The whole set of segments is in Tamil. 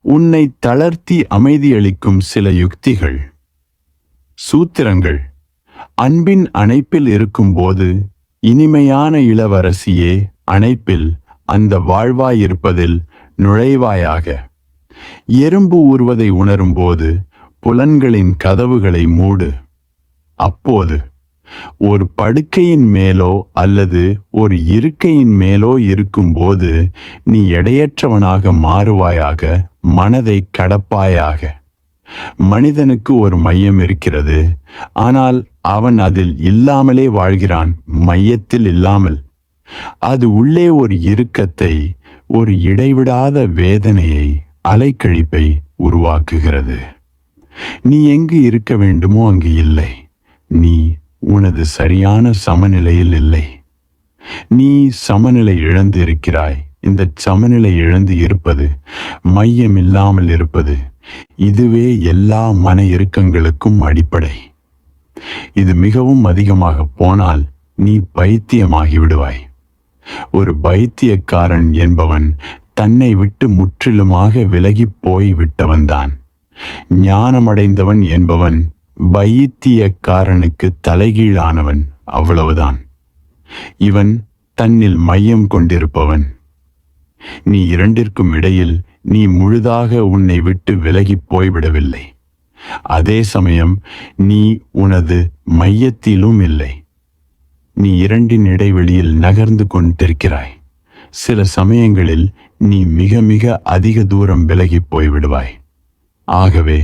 உன்னை தளர்த்தி அமைதியளிக்கும் சில யுக்திகள். சூத்திரங்கள். அன்பின் அணைப்பில் இருக்கும்போது, இனிமையான இளவரசியே, அணைப்பில் அந்த வாழ்வாயிருப்பதில் நுழைவாயாக. எறும்பு ஊறுவதை உணரும்போது புலன்களின் கதவுகளை மூடு. அப்போது ஒரு படுக்கையின் மேலோ அல்லது ஒரு இருக்கையின் மேலோ இருக்கும்போது நீ எடையற்றவனாக மாறுவாயாக, மனதை கடப்பாயாக. மனிதனுக்கு ஒரு மையம் இருக்கிறது, ஆனால் அவன் அதில் இல்லாமலே வாழ்கிறான், மையத்தில் இல்லாமல். அது உள்ளே ஒரு இறுக்கத்தை, ஒரு இடைவிடாத வேதனையை, அலைக்கழிப்பை உருவாக்குகிறது. நீ எங்கு இருக்க வேண்டுமோ அங்கு இல்லை. நீ உனது சரியான சமநிலையில் இல்லை. நீ சமநிலை இழந்து இருக்கிறாய். இந்த சமநிலை இழந்து இருப்பது, மையம் இல்லாமல் இருப்பது, இதுவே எல்லா மன இறுக்கங்களுக்கும் அடிப்படை. இது மிகவும் அதிகமாக போனால் நீ பைத்தியமாகி விடுவாய். ஒரு பைத்தியக்காரன் என்பவன் தன்னை விட்டு முற்றிலுமாக விலகி போய் விட்டவன்தான். ஞானமடைந்தவன் என்பவன் பைத்தியக்காரனுக்கு தலைகீழானவன், அவ்வளவுதான். இவன் தன்னில் மையம் கொண்டிருப்பவன். நீ இரண்டிற்கும் இடையில் நீ முழுதாக உன்னை விட்டு விலகி போய்விடவில்லை. அதே சமயம் நீ உனது மையத்திலும் இல்லை. நீ இரண்டின் இடைவெளியில் நகர்ந்து கொண்டிருக்கிறாய். சில சமயங்களில் நீ மிக மிக அதிக தூரம் விலகி போய்விடுவாய். ஆகவே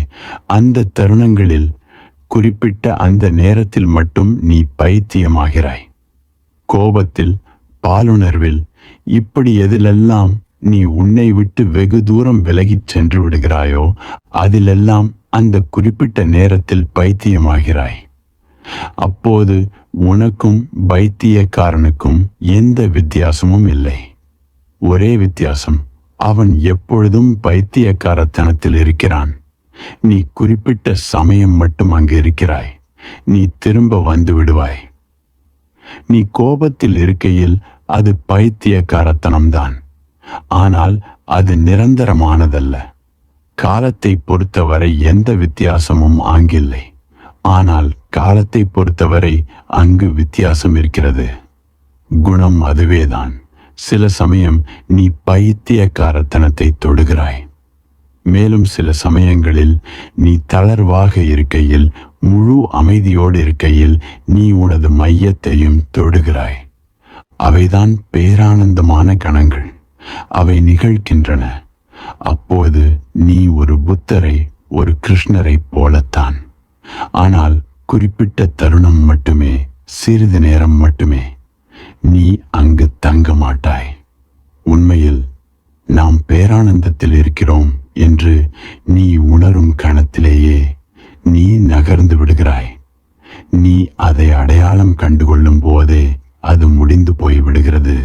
அந்த தருணங்களில், குறிப்பிட்ட அந்த நேரத்தில் மட்டும் நீ பைத்தியமாகிறாய். கோபத்தில், பாலுணர்வில், இப்படி எதிலெல்லாம் நீ உன்னை விட்டு வெகு தூரம் விலகிச் சென்று விடுகிறாயோ அதிலெல்லாம் அந்த குறிப்பிட்ட நேரத்தில் பைத்தியமாகிறாய். அப்போது உனக்கும் பைத்தியக்காரனுக்கும் எந்த வித்தியாசமும் இல்லை. ஒரே வித்தியாசம், அவன் எப்பொழுதும் பைத்தியக்காரத்தனத்தில் இருக்கிறான். நீ குறிப்பிட்ட சமயம் மட்டும் அங்கு இருக்கிறாய். நீ திரும்ப வந்து விடுவாய். நீ கோபத்தில் இருக்கையில் அது பைத்தியக்காரத்தனம்தான். ஆனால் அது நிரந்தரமானதல்ல. காலத்தை பொறுத்தவரை எந்த வித்தியாசமும் அங்கில்லை. ஆனால் காலத்தை பொறுத்தவரை அங்கு வித்தியாசம் இருக்கிறது. குணம் அதுவேதான். சில சமயம் நீ பைத்தியக்காரத்தனத்தை தொடுகிறாய். மேலும் சில சமயங்களில் நீ தளர்வாக இருக்கையில், முழு அமைதியோடு இருக்கையில் நீ உனது மையத்தையும் தொடுகிறாய். அவைதான் பேரானந்தமான கணங்கள். அவை நிகழ்கின்றன. அப்போது நீ ஒரு புத்தரை, ஒரு கிருஷ்ணரை போலத்தான். ஆனால் குறிப்பிட்ட தருணம் மட்டுமே, சிறிது நேரம் மட்டுமே. நீ அங்கு தங்க மாட்டாய். உண்மையில் நாம் பேரானந்தத்தில் இருக்கிறோம் என்று நீ உணரும் கணத்திலேயே நீ நகர்ந்து விடுகிறாய். நீ அதை அடையாளம் கண்டுகொள்ளும் போதே அது முடிந்து போய் விடுகிறது.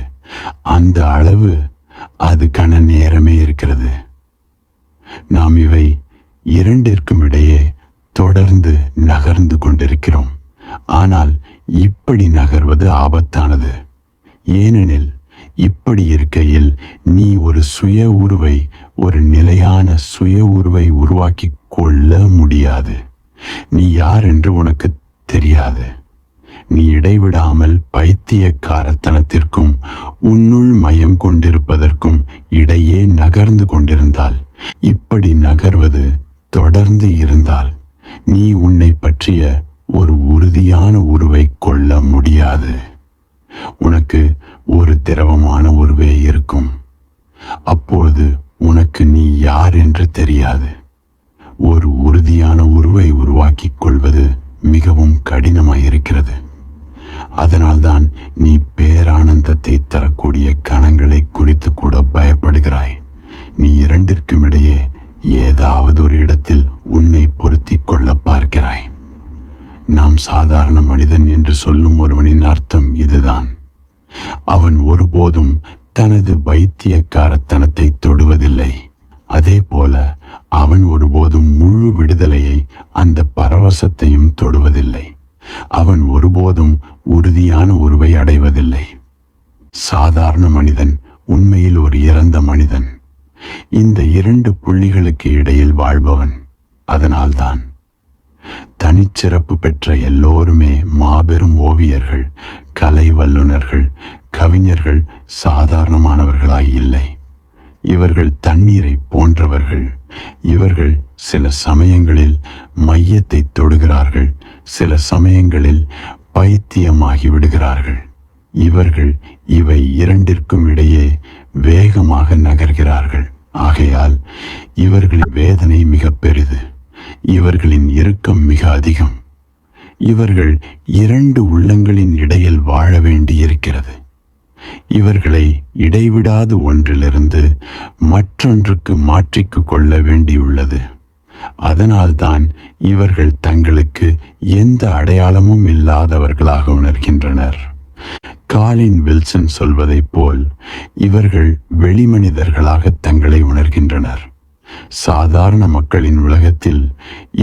அந்த அளவு அது கண நேரமே இருக்கிறது. நாம் இவை இரண்டிற்கும் இடையே தொடர்ந்து நகர்ந்து கொண்டிருக்கிறோம். ஆனால் இப்படி நகர்வது ஆபத்தானது. ஏனெனில் இப்படி இருக்கையில் நீ ஒரு சுய உருவை, ஒரு நிலையான சுய உருவை உருவாக்கி கொள்ள முடியாது. நீ யார் என்று உனக்கு தெரியாது. நீ இடைவிடாமல் பைத்தியக்காரத்தனத்திற்கும் உன்னுள் மையம் கொண்டிருப்பதற்கும் இடையே நகர்ந்து கொண்டிருந்தால், இப்படி நகர்வது தொடர்ந்து இருந்தால், நீ உன்னை பற்றிய ஒரு உறுதியான உருவை கொள்ள முடியாது. உனக்கு ஒரு திரவமான உருவே இருக்கும். அப்பொழுது உனக்கு நீ யார் என்று தெரியாது. ஒரு உறுதியான உருவை உருவாக்கிக் கொள்வது மிகவும் கடினமாயிருக்கிறது. அதனால்தான் நீ பேரானந்தத்தை தரக்கூடிய கணங்களை குறித்து கூட பயப்படுகிறாய். நீ இரண்டிற்கும் இடையே ஏதாவது ஒரு இடத்தில் உன்னை பொருத்தி கொள்ள பார்க்கிறாய். நாம் சாதாரண மனிதன் என்று சொல்லும் ஒருவனின் அர்த்தம் இதுதான். அவன் ஒருபோதும் தனது பைத்தியக்காரத்தனத்தை தொடுவதில்லை. அதே போல அவன் ஒருபோதும் முழு விடுதலையை, அந்த பரவசத்தையும் தொடுவதில்லை. அவன் ஒருபோதும் உறுதியான உருவை அடைவதில்லை. சாதாரண மனிதன் உண்மையில் ஒரு இறந்த மனிதன். இந்த இரண்டு புள்ளிகளுக்கு இடையில் வாழ்பவன். அதனால்தான் தனிச்சிறப்பு பெற்ற எல்லோருமே மாபெரும் ஓவியர்கள், கலை வல்லுநர்கள், கவிஞர்கள் சாதாரணமானவர்களாய் இல்லை. இவர்கள் தண்ணீரை போன்றவர்கள். இவர்கள் சில சமயங்களில் மையத்தை தொடுகிறார்கள், சில சமயங்களில் பைத்தியமாகி விடுகிறார்கள். இவர்கள் இவை இரண்டிற்கும் இடையே வேகமாக நகர்கிறார்கள். ஆகையால் இவர்களின் வேதனை மிக பெரிது, இவர்களின் இறுக்கம் மிக அதிகம். இவர்கள் இரண்டு உள்ளங்களின் இடையில் வாழ வேண்டியிருக்கிறது. இவர்களை இடைவிடாது ஒன்றிலிருந்து மற்றொன்றுக்கு மாற்றிக்கு கொள்ள வேண்டியுள்ளது. அதனால்தான் இவர்கள் தங்களுக்கு எந்த அடையாளமும் இல்லாதவர்களாக உணர்கின்றனர். காலின் வில்சன் சொல்வதைப் போல் இவர்கள் வெளிமனிதர்களாக தங்களை உணர்கின்றனர். சாதாரண மக்களின் உலகத்தில்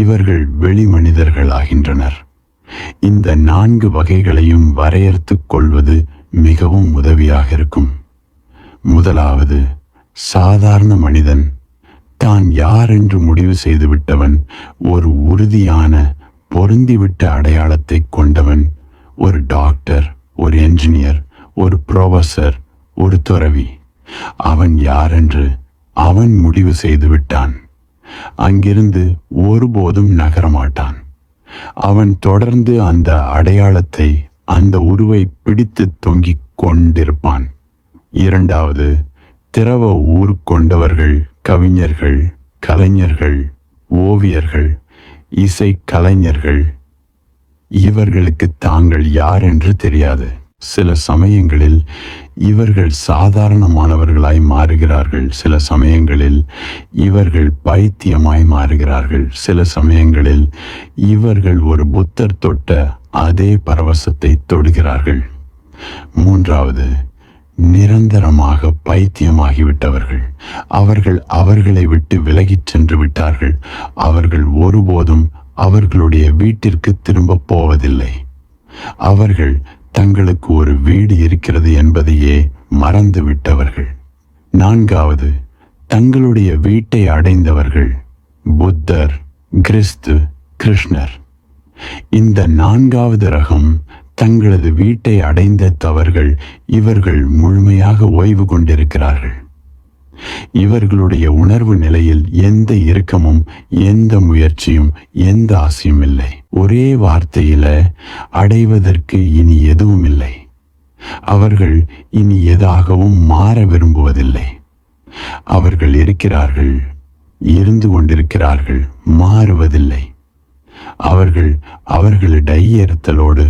இவர்கள் வெளிமனிதர்களாகின்றனர். இந்த 4 வகைகளையும் வரையறுத்துக் கொள்வது மிகவும் உதவியாக இருக்கும். முதலாவது, சாதாரண மனிதன். தான் யார் என்று முடிவு செய்துவிட்டவன், ஒரு உறுதியான பொருந்திவிட்ட அடையாளத்தை கொண்டவன். ஒரு டாக்டர், ஒரு என்ஜினியர், ஒரு புரொஃபசர், ஒரு துறவி. அவன் யார் என்று அவன் முடிவு செய்து விட்டான். அங்கிருந்து ஒருபோதும் நகரமாட்டான். அவன் தொடர்ந்து அந்த அடையாளத்தை, அந்த உருவை பிடித்து தொங்கிக் கொண்டிருப்பான். இரண்டாவது, திரவ ஊர் கொண்டவர்கள், கவிஞர்கள், கலைஞர்கள், ஓவியர்கள், இசை கலைஞர்கள். இவர்களுக்கு தாங்கள் யார் என்று தெரியாது. சில சமயங்களில் இவர்கள் சாதாரணமானவர்களாய் மாறுகிறார்கள், சில சமயங்களில் இவர்கள் பைத்தியமாய் மாறுகிறார்கள், சில சமயங்களில் இவர்கள் ஒரு புத்தர் தொட்ட அதே பரவசத்தை தொடுகிறார்கள். மூன்றாவது, நிரந்தரமாக பைத்தியமாகிவிட்டவர்கள். அவர்கள் அவர்களை விட்டு விலகிச் சென்று விட்டார்கள். அவர்கள் ஒருபோதும் அவர்களுடைய வீட்டிற்கு திரும்ப போவதில்லை. அவர்கள் தங்களுக்கு ஒரு வீடு இருக்கிறது என்பதையே மறந்து விட்டவர்கள். நான்காவது, தங்களுடைய வீட்டை அடைந்தவர்கள். புத்தர், கிறிஸ்து, கிருஷ்ணர். இந்த 4வது ரகம் தங்களது வீட்டை அடைந்த தவறுகள். இவர்கள் முழுமையாக ஓய்வு கொண்டிருக்கிறார்கள். இவர்களுடைய உணர்வு நிலையில் எந்த இறுக்கமும், எந்த முயற்சியும், எந்த ஆசையும் இல்லை. ஒரே வார்த்தையில அடைவதற்கு இனி எதுவும் இல்லை. அவர்கள் இனி எதாகவும் மாற விரும்புவதில்லை. அவர்கள் இருக்கிறார்கள், இருந்து கொண்டிருக்கிறார்கள், மாறுவதில்லை. அவர்கள் அவர்களிடை ஏறுதலோடு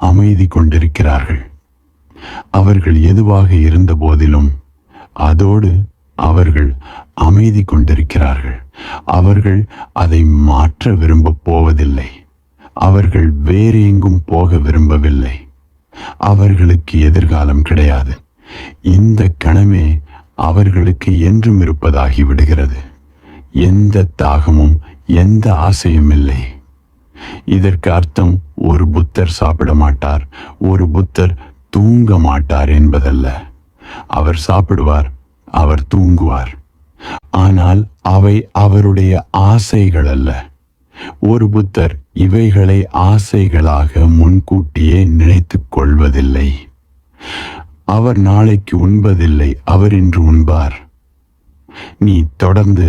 அமைதி கொண்டிருக்கிறார்கள். அவர்கள் எதுவாக இருந்த போதிலும் அதோடு அவர்கள் அமைதி கொண்டிருக்கிறார்கள். அவர்கள் அதை மாற்ற விரும்ப போவதில்லை. அவர்கள் வேறு எங்கும் போக விரும்பவில்லை. அவர்களுக்கு எதிர்காலம் கிடையாது. இந்த கணமே அவர்களுக்கு என்றும் இருப்பதாகி விடுகிறது. எந்த தாகமும், எந்த ஆசையும் இல்லை. இதற்கு அர்த்தம் ஒரு புத்தர் சாப்பிட மாட்டார், ஒரு புத்தர் தூங்க மாட்டார் என்பதல்ல. அவர் சாப்பிடுவார், அவர் தூங்குவார். ஆனால் அவை அவருடைய ஆசைகள் அல்ல. ஒரு புத்தர் இவைகளை ஆசைகளாக முன்கூட்டியே நினைத்துக் கொள்வதில்லை. அவர் நாளைக்கு உண்பதில்லை, அவர் இன்று உண்பார். நீ தொடர்ந்து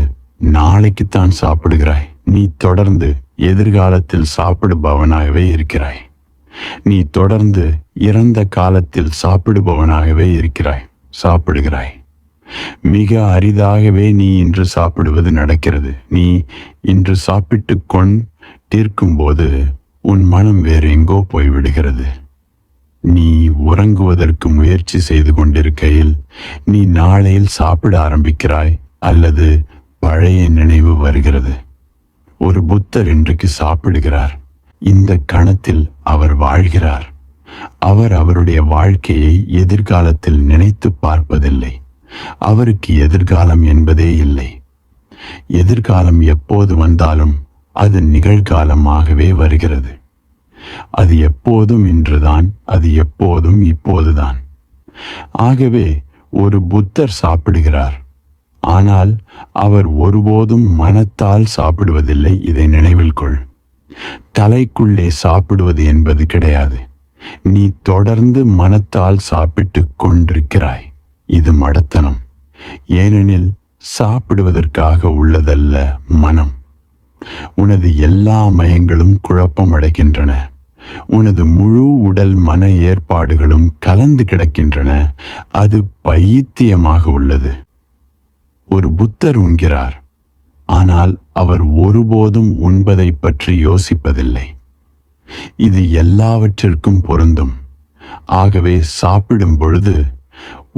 நாளைக்குத்தான் சாப்பிடுகிறாய். நீ தொடர்ந்து எதிர்காலத்தில் சாப்பிடுபவனாகவே இருக்கிறாய். நீ தொடர்ந்து இறந்த காலத்தில் சாப்பிடுபவனாகவே சாப்பிடுகிறாய். மிக அரிதாகவே நீ இன்று சாப்பிடுவது நடக்கிறது. நீ இன்று சாப்பிட்டு கொண்டிருக்கும் போது உன் மனம் வேறு எங்கோ போய்விடுகிறது. நீ உறங்குவதற்கு முயற்சி செய்து கொண்டிருக்கையில் நீ நாளையில் சாப்பிட ஆரம்பிக்கிறாய், அல்லது பழைய நினைவு வருகிறது. ஒரு புத்தர் இன்றைக்கு சாப்பிடுகிறார். இந்த கணத்தில் அவர் வாழ்கிறார். அவர் அவருடைய வாழ்க்கையை எதிர்காலத்தில் நினைத்து பார்ப்பதில்லை. அவருக்கு எதிர்காலம் என்பதே இல்லை. எதிர்காலம் எப்போது வந்தாலும் அது நிகழ்காலமாகவே வருகிறது. அது எப்போதும் இன்றுதான், அது எப்போதும் இப்போதுதான். ஆகவே ஒரு புத்தர் சாப்பிடுகிறார். ஆனால் அவர் ஒருபோதும் மனத்தால் சாப்பிடுவதில்லை. இதை நினைவில் கொள். தலைக்குள்ளே சாப்பிடுவது என்பது கிடையாது. நீ தொடர்ந்து மனத்தால் சாப்பிட்டு கொண்டிருக்கிறாய். இது மடத்தனம். ஏனெனில் சாப்பிடுவதற்காக உள்ளதல்ல மனம். உனது எல்லா மயங்களும் குழப்பமடைகின்றன. உனது முழு உடல் மன ஏற்பாடுகளும் கலந்து கிடக்கின்றன. அது பைத்தியமாக உள்ளது. ஒரு புத்தர் உண்கிறார், ஆனால் அவர் ஒருபோதும் உண்பதை பற்றி யோசிப்பதில்லை. இது எல்லாவற்றிற்கும் பொருந்தும். ஆகவே சாப்பிடும் பொழுது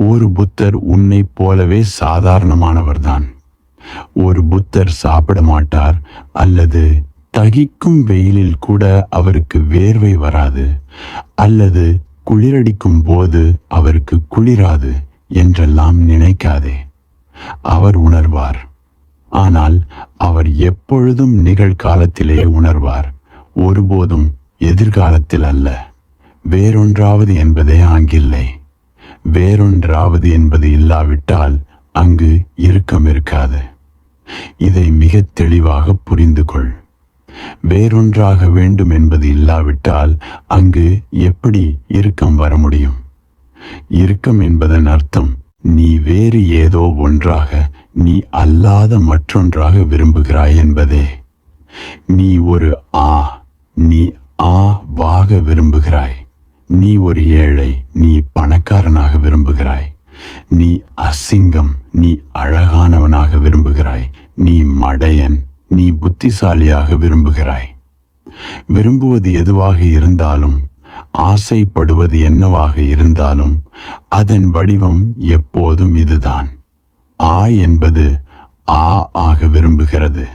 ஒரு புத்தர் உன்னைப் போலவே சாதாரணமானவர்தான். ஒரு புத்தர் சாப்பிட மாட்டார், அல்லது தகிக்கும் வெயிலில் கூட அவருக்கு வேர்வை வராது, அல்லது குளிரடிக்கும் போது அவருக்கு குளிராது என்றெல்லாம் நினைக்காதே. அவர் உணர்வார். ஆனால் அவர் எப்பொழுதும் நிகழ்காலத்திலே உணர்வார், ஒருபோதும் எதிர்காலத்தில் அல்ல. வேறொன்றாவது என்பதே அங்கில்லை. வேறொன்றாவது என்பது இல்லாவிட்டால் அங்கு இறுக்கம் இருக்காது. இதை மிக தெளிவாக புரிந்து கொள். வேறொன்றாக வேண்டும் என்பது இல்லாவிட்டால் அங்கு எப்படி இறுக்கம் வர முடியும்? இறுக்கம் என்பதன் அர்த்தம் நீ வேறு ஏதோ ஒன்றாக, நீ அல்லாத மற்றொன்றாக விரும்புகிறாய் என்பதே. நீ ஒரு நீ வாக விரும்புகிறாய். நீ ஒரு ஏழை, நீ பணக்காரனாக விரும்புகிறாய். நீ அசிங்கம், நீ அழகானவனாக விரும்புகிறாய். நீ மடையன், நீ புத்திசாலியாக விரும்புகிறாய். விரும்புவது எதுவாக இருந்தாலும், ஆசைப்படுவது என்னவாக இருந்தாலும், அதன் வடிவம் எப்போதும் இதுதான். என்பது ஆக விரும்புகிறது.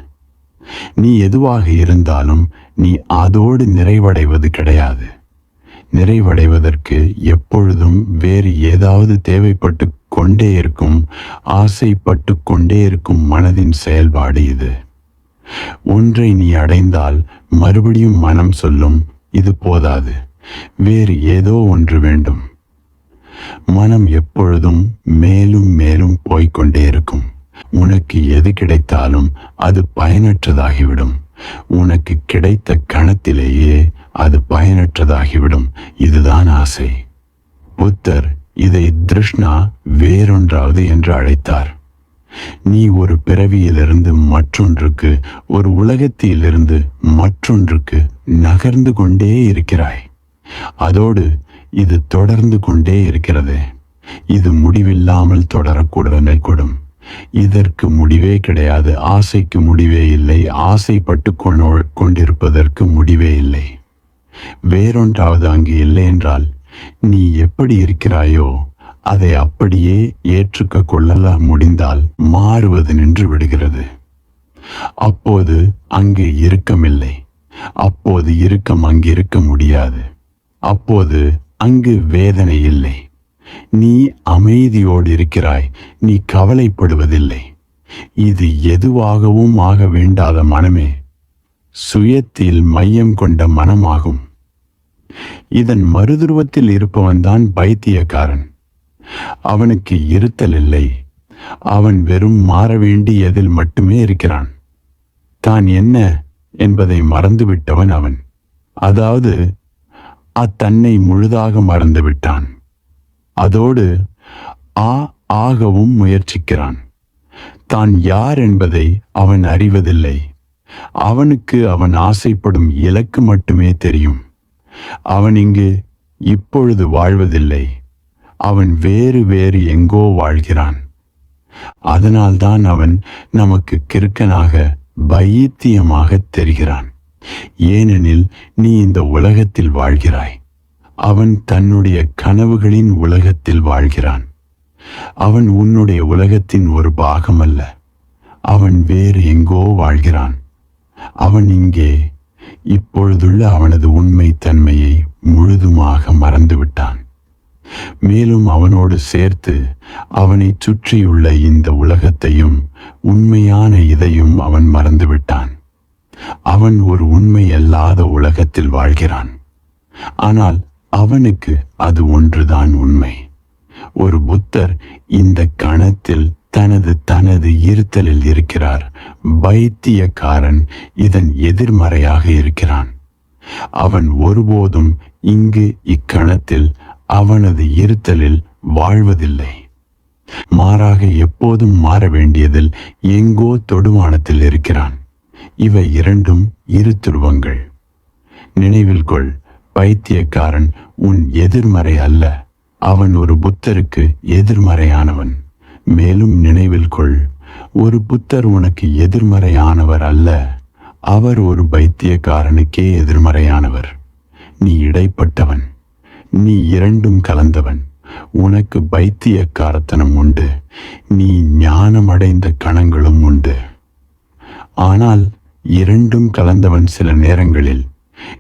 நீ எதுவாக இருந்தாலும் நீ அதோடு நிறைவடைவது கிடையாது. நிறைவடைவதற்கு எப்பொழுதும் வேறு ஏதாவது தேவைப்பட்டு கொண்டே இருக்கும், ஆசைப்பட்டு கொண்டே இருக்கும் மனதின் செயல்பாடு இது. ஒன்றை நீ அடைந்தால் மறுபடியும் மனம் சொல்லும், இது போதாது, வேறு ஏதோ ஒன்று வேண்டும். மனம் எப்பொழுதும் மேலும் மேலும் போய்கொண்டே இருக்கும். உனக்கு எது கிடைத்தாலும் அது பயனற்றதாகிவிடும். உனக்கு கிடைத்த கணத்திலேயே அது பயனற்றதாகிவிடும். இதுதான் ஆசை. புத்தர் இதை திருஷ்ணா வேறொன்றாவது என்று அழைத்தார். நீ ஒரு பிறவியிலிருந்து மற்றொன்றுக்கு, ஒரு உலகத்திலிருந்து மற்றொன்றுக்கு நகர்ந்து கொண்டே இருக்கிறாய். அதோடு இது தொடர்ந்து கொண்டே இருக்கிறது. இது முடிவில்லாமல் தொடரக்கூடும். இதற்கு முடிவே கிடையாது. ஆசைக்கு முடிவே இல்லை. ஆசைப்பட்டு கொண்டிருப்பதற்கு முடிவே இல்லை. வேறொன்றாவது அங்கு இல்லை என்றால் நீ எப்படி இருக்கிறாயோ அதை அப்படியே ஏற்றுக்க கொள்ள முடிந்தால் மாறுவது நின்று விடுகிறது. அப்போது அங்கு இறுக்கமில்லை. அப்போது இறுக்கம் அங்கு இருக்க முடியாது. அப்போது அங்கு வேதனை இல்லை. நீ அமைதியோடு இருக்கிறாய். நீ கவலைப்படுவதில்லை. இது எதுவாகவும் ஆக வேண்டாத மனமே சுயத்தில் மையம் கொண்ட மனமாகும். இதன் மறுதுருவத்தில் இருப்பவன்தான் பைத்தியக்காரன். அவனுக்கு இருத்தல் இல்லை. அவன் வெறும் மாற வேண்டியதில் மட்டுமே இருக்கிறான். தான் என்ன என்பதை மறந்துவிட்டவன் அவன். அதாவது தன்னை முழுதாக மறந்துவிட்டான். அதோடு ஆகவும் முயற்சிக்கிறான். தான் யார் என்பதை அவன் அறிவதில்லை. அவனுக்கு அவன் ஆசைப்படும் இலக்கு மட்டுமே தெரியும். அவன் இங்கு இப்பொழுது வாழ்வதில்லை. அவன் வேறு வேறு எங்கோ வாழ்கிறான். அதனால்தான் அவன் நமக்கு கிறுக்கனாக, பைத்தியமாக தெரிகிறான். ஏனெனில் நீ இந்த உலகத்தில் வாழ்கிறாய். அவன் தன்னுடைய கனவுகளின் உலகத்தில் வாழ்கிறான். அவன் உன்னுடைய உலகத்தின் ஒரு பாகம் அல்ல. அவன் வேறு எங்கோ வாழ்கிறான். அவன் இங்கே இப்பொழுதுள்ள அவனது உண்மை தன்மையை முழுதுமாக மறந்துவிட்டான். மேலும் அவனோடு சேர்த்து அவனை சுற்றியுள்ள இந்த உலகத்தையும் உண்மையான இதையும் அவன் மறந்துவிட்டான். அவன் ஒரு உண்மை அல்லாத உலகத்தில் வாழ்கிறான். ஆனால் அவனுக்கு அது ஒன்றுதான் உண்மை. ஒரு புத்தர் இந்த கணத்தில் தனது தனது இருத்தலில் இருக்கிறார். பைத்தியக்காரன் இதன் எதிர்மறையாக இருக்கிறான். அவன் ஒருபோதும் இங்கு இக்கணத்தில் அவனது இருத்தலில் வாழ்வதில்லை. மாறாக எப்போதும் மாற வேண்டியதில் எங்கோ தொடுவானத்தில் இருக்கிறான். இவை இரண்டும் இரு துருவங்கள். நினைவில் கொள், பைத்தியக்காரன் உன் எதிர்மறை அல்ல. அவன் ஒரு புத்தருக்கு எதிர்மறையானவன். மேலும் நினைவில் கொள், ஒரு புத்தர் உனக்கு எதிர்மறையானவர் அல்ல. அவர் ஒரு பைத்தியக்காரனுக்கே எதிர்மறையானவர். நீ இடைப்பட்டவன். நீ இரண்டும் கலந்தவன். உனக்கு பைத்தியக்காரத்தனம் உண்டு. நீ ஞானமடைந்த கணங்களும் உண்டு. ஆனால் இரண்டும் கலந்தவன் சில நேரங்களில்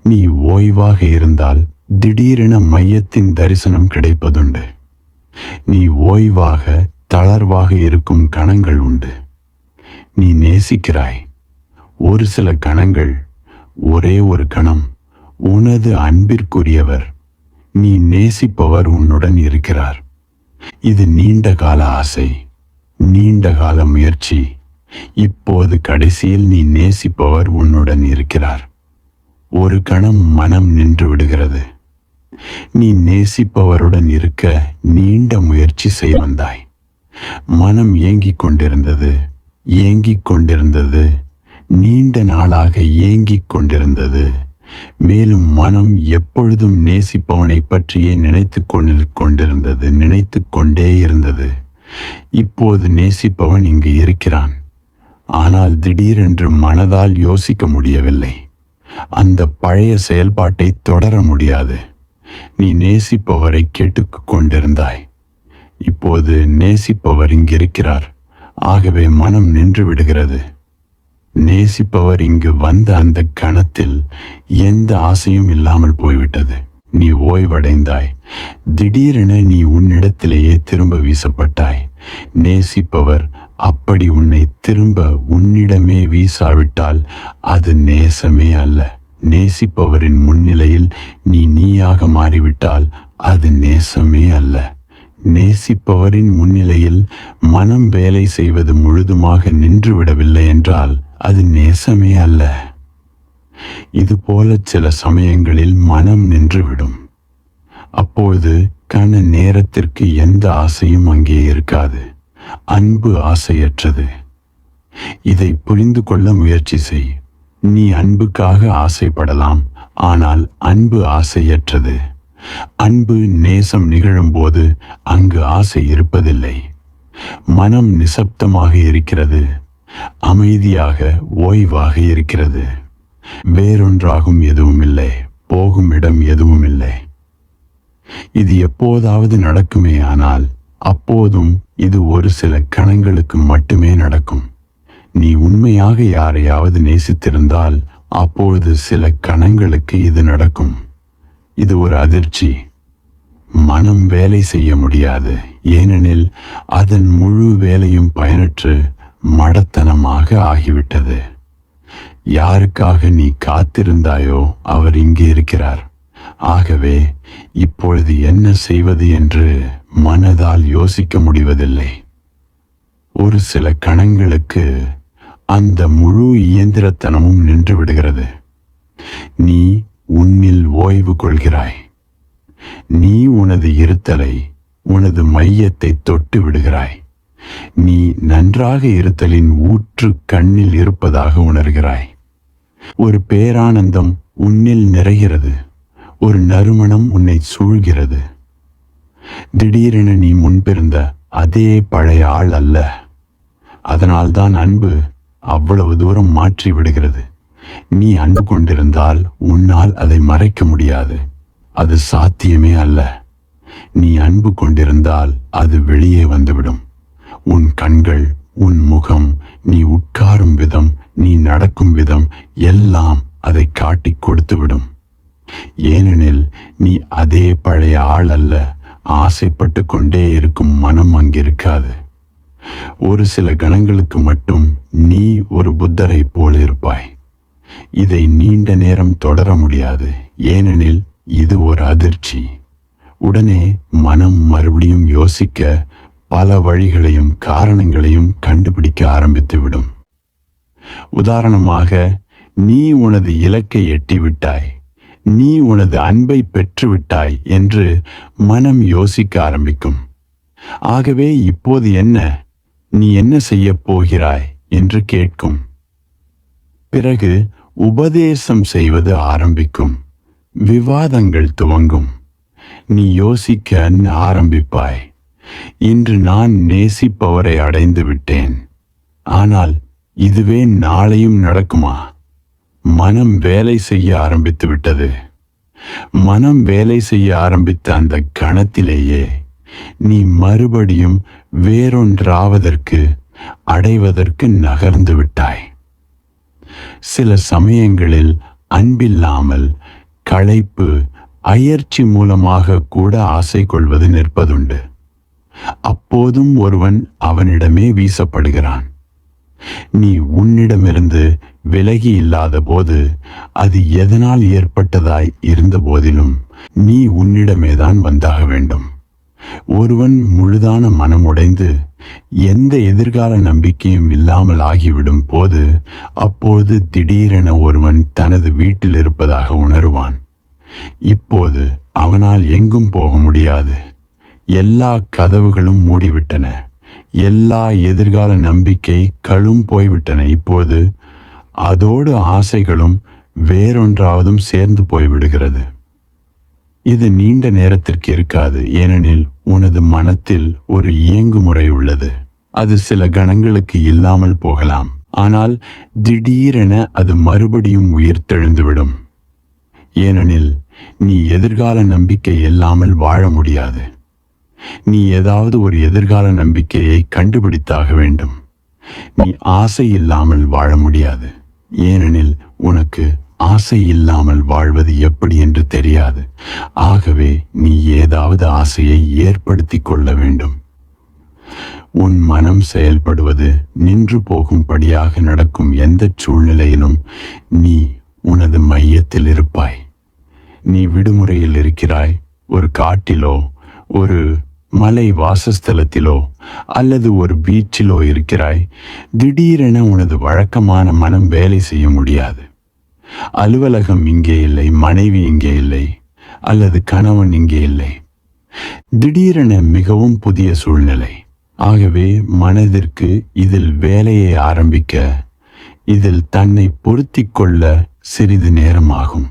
நீ ஓய்வாக இருந்தால் திடீரென மையத்தின் தரிசனம் கிடைப்பதுண்டு. நீ ஓய்வாக தளர்வாக இருக்கும் கணங்கள் உண்டு. நீ நேசிக்கிறாய். ஒரு சில கணங்கள், ஒரே ஒரு கணம், உனது அன்பிற்குரியவர், நீ நேசிப்பவர் உன்னுடன் இருக்கிறார். இது நீண்ட கால ஆசை, நீண்ட கால முயற்சி. இப்போது கடைசியில் நீ நேசிப்பவர் உன்னுடன் இருக்கிறார். ஒரு கணம் மனம் நின்று விடுகிறது. நீ நேசிப்பவருடன் இருக்க நீண்ட முயற்சி செய்து வந்தாய். மனம் ஏங்கிக் கொண்டிருந்தது, ஏங்கிக் கொண்டிருந்தது, நீண்ட நாளாக ஏங்கிக் கொண்டிருந்தது. மேலும் மனம் எப்பொழுதும் நேசிப்பவனை பற்றியே நினைத்து கொண்டிருந்தது, நினைத்து கொண்டே இருந்தது. இப்போது நேசிப்பவன் இங்கு இருக்கிறான். ஆனால் திடீரென்று மனதால் யோசிக்க முடியவில்லை. அந்த பழைய செயல்பாட்டை தொடர முடியாது. நீ நேசிப்பவரை கேட்டுக் கொண்டிருந்தாய். இப்போது நேசிப்பவர் இங்கிருக்கிறார். ஆகவே மனம் நின்று விடுகிறது. நேசிப்பவர் இங்கு வந்த அந்த கணத்தில் எந்த ஆசையும் இல்லாமல் போய்விட்டது. நீ ஓய்வடைந்தாய். திடீரென நீ உன்னிடத்திலேயே திரும்ப வீசப்பட்டாய். நேசிப்பவர் அப்படி உன்னை திரும்ப உன்னிடமே வீசாவிட்டால் அது நேசமே அல்ல. நேசிப்பவரின் முன்னிலையில் நீ நீயாக மாறிவிட்டால் அது நேசமே அல்ல. நேசிப்பவரின் முன்னிலையில் மனம் வேலை செய்வது முழுதுமாக நின்றுவிடவில்லை என்றால் அது நேசமே அல்ல. இதுபோல சில சமயங்களில் மனம் நின்றுவிடும். அப்போது கண நேரத்திற்கு எந்த ஆசையும் அங்கே இருக்காது. அன்பு ஆசையற்றது. இதை புரிந்து கொள்ள முயற்சி செய். நீ அன்புக்காக ஆசைப்படலாம், ஆனால் அன்பு ஆசையற்றது. அன்பு நேசம் நிகழும்போது அங்கு ஆசை இருப்பதில்லை. மனம் நிசப்தமாக இருக்கிறது, அமைதியாக ஓய்வாக இருக்கிறது. வேறொன்றாகும் எதுவும் இல்லை, போகும் இடம் எதுவும் இல்லை. இது எப்போதாவது நடக்குமே, ஆனால் அப்போதும் இது ஒரு சில கணங்களுக்கு மட்டுமே நடக்கும். நீ உண்மையாக யாரையாவது நேசித்திருந்தால் அப்பொழுது சில கணங்களுக்கு இது நடக்கும். இது ஒரு அதிர்ச்சி. மனம் வேலை செய்ய முடியாது, ஏனெனில் அதன் முழு வேலையும் பயனற்று மடத்தனமாக ஆகிவிட்டது. யாருக்காக நீ காத்திருந்தாயோ அவர் இங்கே இருக்கிறார். ஆகவே இப்பொழுது என்ன செய்வது என்று மனதால் யோசிக்க முடிவதில்லை. ஒரு சில கணங்களுக்கு அந்த முழு இயந்திரத்தனமும் நின்று விடுகிறது. நீ உன்னில் ஓய்வு கொள்கிறாய். நீ உனது இருத்தலை, உனது மையத்தை தொட்டு விடுகிறாய். நீ நன்றாக இருத்தலின் ஊற்று கண்ணில் இருப்பதாக உணர்கிறாய். ஒரு பேரானந்தம் உன்னில் நிறைகிறது. ஒரு நறுமணம் உன்னை சூழ்கிறது. திடீரென நீ முன்பிருந்த அதே பழைய ஆள் அல்ல. அதனால்தான் அன்பு அவ்வளவு தூரம் மாற்றி விடுகிறது. நீ அன்பு கொண்டிருந்தால் உன்னால் அதை மறைக்க முடியாது. அது சாத்தியமே அல்ல. நீ அன்பு கொண்டிருந்தால் அது வெளியே வந்துவிடும். உன் கண்கள், உன் முகம், நீ உட்காரும் விதம், நீ நடக்கும் விதம் எல்லாம் அதை காட்டி கொடுத்துவிடும். ஏனெனில் நீ அதே பழைய ஆள் அல்ல. ஆசைப்பட்டு கொண்டே இருக்கும் மனம் அங்கிருக்காது. ஒரு சில கணங்களுக்கு மட்டும் நீ ஒரு புத்தரை போல இருப்பாய். இதை நீண்ட நேரம் தொடர முடியாது, ஏனெனில் இது ஒரு அதிர்ச்சி. உடனே மனம் மறுபடியும் யோசிக்க, பல வழிகளையும் காரணங்களையும் கண்டுபிடிக்க ஆரம்பித்துவிடும். உதாரணமாக, நீ உனது இலக்கை எட்டிவிட்டாய், நீ உனது அன்பை பெற்றுவிட்டாய் என்று மனம் யோசிக்க ஆரம்பிக்கும். ஆகவே இப்போது என்ன, நீ என்ன செய்யப் போகிறாய் என்று கேட்கும். பிறகு உபதேசம் செய்வது ஆரம்பிக்கும். விவாதங்கள் துவங்கும். நீ யோசிக்க ஆரம்பிப்பாய். இன்று நான் நேசிப்பவரை அடைந்து விட்டேன், ஆனால் இதுவே நாளையும் நடக்குமா? மனம் வேலை செய்ய ஆரம்பித்து விட்டது. மனம் வேலை செய்ய ஆரம்பித்த அந்த கணத்திலேயே நீ மறுபடியும் வேறொன்றாவதற்கு அடைவதற்கு நகர்ந்து விட்டாய். சில சமயங்களில் அன்பில்லாமல் களைப்பு, அயற்சி மூலமாக கூட ஆசை கொள்வது நிற்பதுண்டு. அப்போதும் ஒருவன் அவனிடமே வீசப்படுகிறான். நீ உன்னிடமிருந்து விலகி இல்லாத போது, அது எதனால் ஏற்பட்டதாய் இருந்த போதிலும் நீ உன்னிடமேதான் வந்தாக வேண்டும். ஒருவன் முழுதான மனமுடைந்து எந்த எதிர்கால நம்பிக்கையும் இல்லாமல் ஆகிவிடும் போது, அப்போது திடீரென ஒருவன் தனது வீட்டில் இருப்பதாக உணருவான். இப்போது அவனால் எங்கும் போக முடியாது. எல்லா கதவுகளும் மூடிவிட்டன. எல்லா எதிர்கால நம்பிக்கைகளும் போய்விட்டன. இப்போது அதோடு ஆசைகளும் வேறொன்றாவதும் சேர்ந்து போய்விடுகிறது. இது நீண்ட நேரத்திற்கு இருக்காது. ஏனெனில் உனது மனத்தில் ஒரு இயங்குமுறை உள்ளது. அது சில கணங்களுக்கு இல்லாமல் போகலாம். ஆனால் திடீரென அது மறுபடியும் உயிர்த்தெழுந்துவிடும். ஏனெனில் நீ எதிர்கால நம்பிக்கை இல்லாமல் வாழ முடியாது. நீ ஏதாவது ஒரு எதிர்கால நம்பிக்கையை கண்டுபிடித்தாக வேண்டும். நீ ஆசை இல்லாமல் வாழ முடியாது. ஏனெனில் உனக்கு ஆசை இல்லாமல் வாழ்வது எப்படி என்று தெரியாது. ஆகவே நீ ஏதாவது ஆசையை ஏற்படுத்தி கொள்ள வேண்டும். உன் மனம் செயல்படுவது நின்று போகும்படியாக நடக்கும் எந்த சூழ்நிலையிலும் நீ உனது மையத்தில் இருப்பாய். நீ விடுமுறையில் இருக்கிறாய். ஒரு காட்டிலோ, ஒரு மலை வாசஸ்தலத்திலோ அல்லது ஒரு பீச்சிலோ இருக்கிறாய். திடீரென உனது வழக்கமான மனம் வேலை செய்ய முடியாது. அலுவலகம் இங்கே இல்லை, மனைவி இங்கே இல்லை, அல்லது கணவன் இங்கே இல்லை. திடீரென மிகவும் புதிய சூழ்நிலை. ஆகவே மனதிற்கு இதில் வேலையை ஆரம்பிக்க, இதில் தன்னை பொருத்தி கொள்ள சிறிது நேரமாகும்.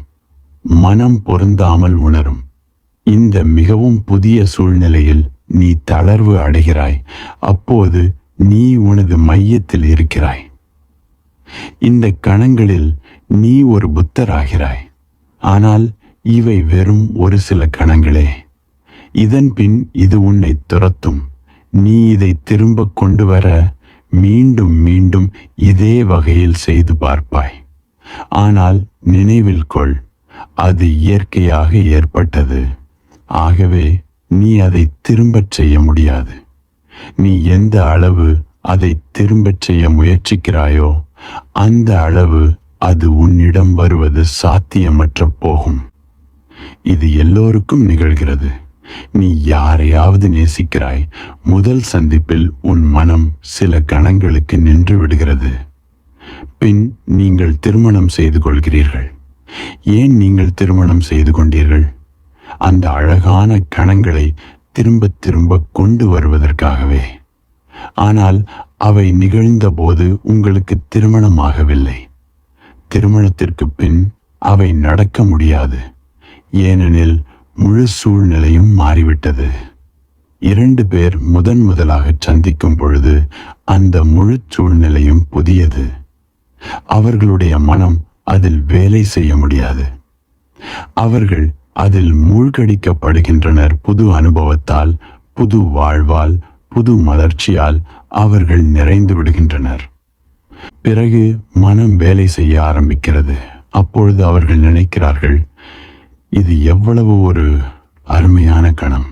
மனம் பொருந்தாமல் உணரும். இந்த மிகவும் புதிய சூழ்நிலையில் நீ தளர்வு அடைகிறாய். அப்போது நீ உனது மையத்தில் இருக்கிறாய். இந்த கணங்களில் நீ ஒரு புத்தராகிறாய். ஆனால் இவை வெறும் ஒரு சில கணங்களே. இதன் பின் இது உன்னை துரத்தும். நீ இதை திரும்ப கொண்டு வர மீண்டும் மீண்டும் இதே வகையில் செய்து பார்ப்பாய். ஆனால் நினைவில் கொள், அது இயற்கையாக ஏற்பட்டது. ஆகவே நீ அதை திரும்பச் செய்ய முடியாது. நீ எந்த அளவு அதை திரும்பச் செய்ய முயற்சிக்கிறாயோ அந்த அளவு அது உன்னிடம் வருவது சாத்தியமற்ற போகும். இது எல்லோருக்கும் நிகழ்கிறது. நீ யாரையாவது நேசிக்கிறாய். முதல் சந்திப்பில் உன் மனம் சில கணங்களுக்கு நின்று விடுகிறது. பின் நீங்கள் திருமணம் செய்து கொள்கிறீர்கள். ஏன் நீங்கள் திருமணம் செய்து கொண்டீர்கள்? அந்த அழகான கணங்களை திரும்ப திரும்ப கொண்டு வருவதற்காகவே. ஆனால் அவை நிகழ்ந்தபோது உங்களுக்கு திருமணமாகவில்லை. திருமணத்திற்கு பின் அவை நடக்க முடியாது. ஏனெனில் முழு சூழ்நிலையும் மாறிவிட்டது. 2 பேர் முதலாக சந்திக்கும் பொழுது அந்த முழு சூழ்நிலையும் புதியது. அவர்களுடைய மனம் அதில் வேலை செய்ய முடியாது. அவர்கள் அதில் மூழ்கடிக்கப்படுகின்றனர். புது அனுபவத்தால், புது வாழ்வால், புது மலர்ச்சியால் அவர்கள் நிறைந்து விடுகின்றனர். பிறகு மனம் வேலை செய்ய ஆரம்பிக்கிறது. அப்பொழுது அவர்கள் நினைக்கிறார்கள், இது எவ்வளவு ஒரு அருமையான கணம்.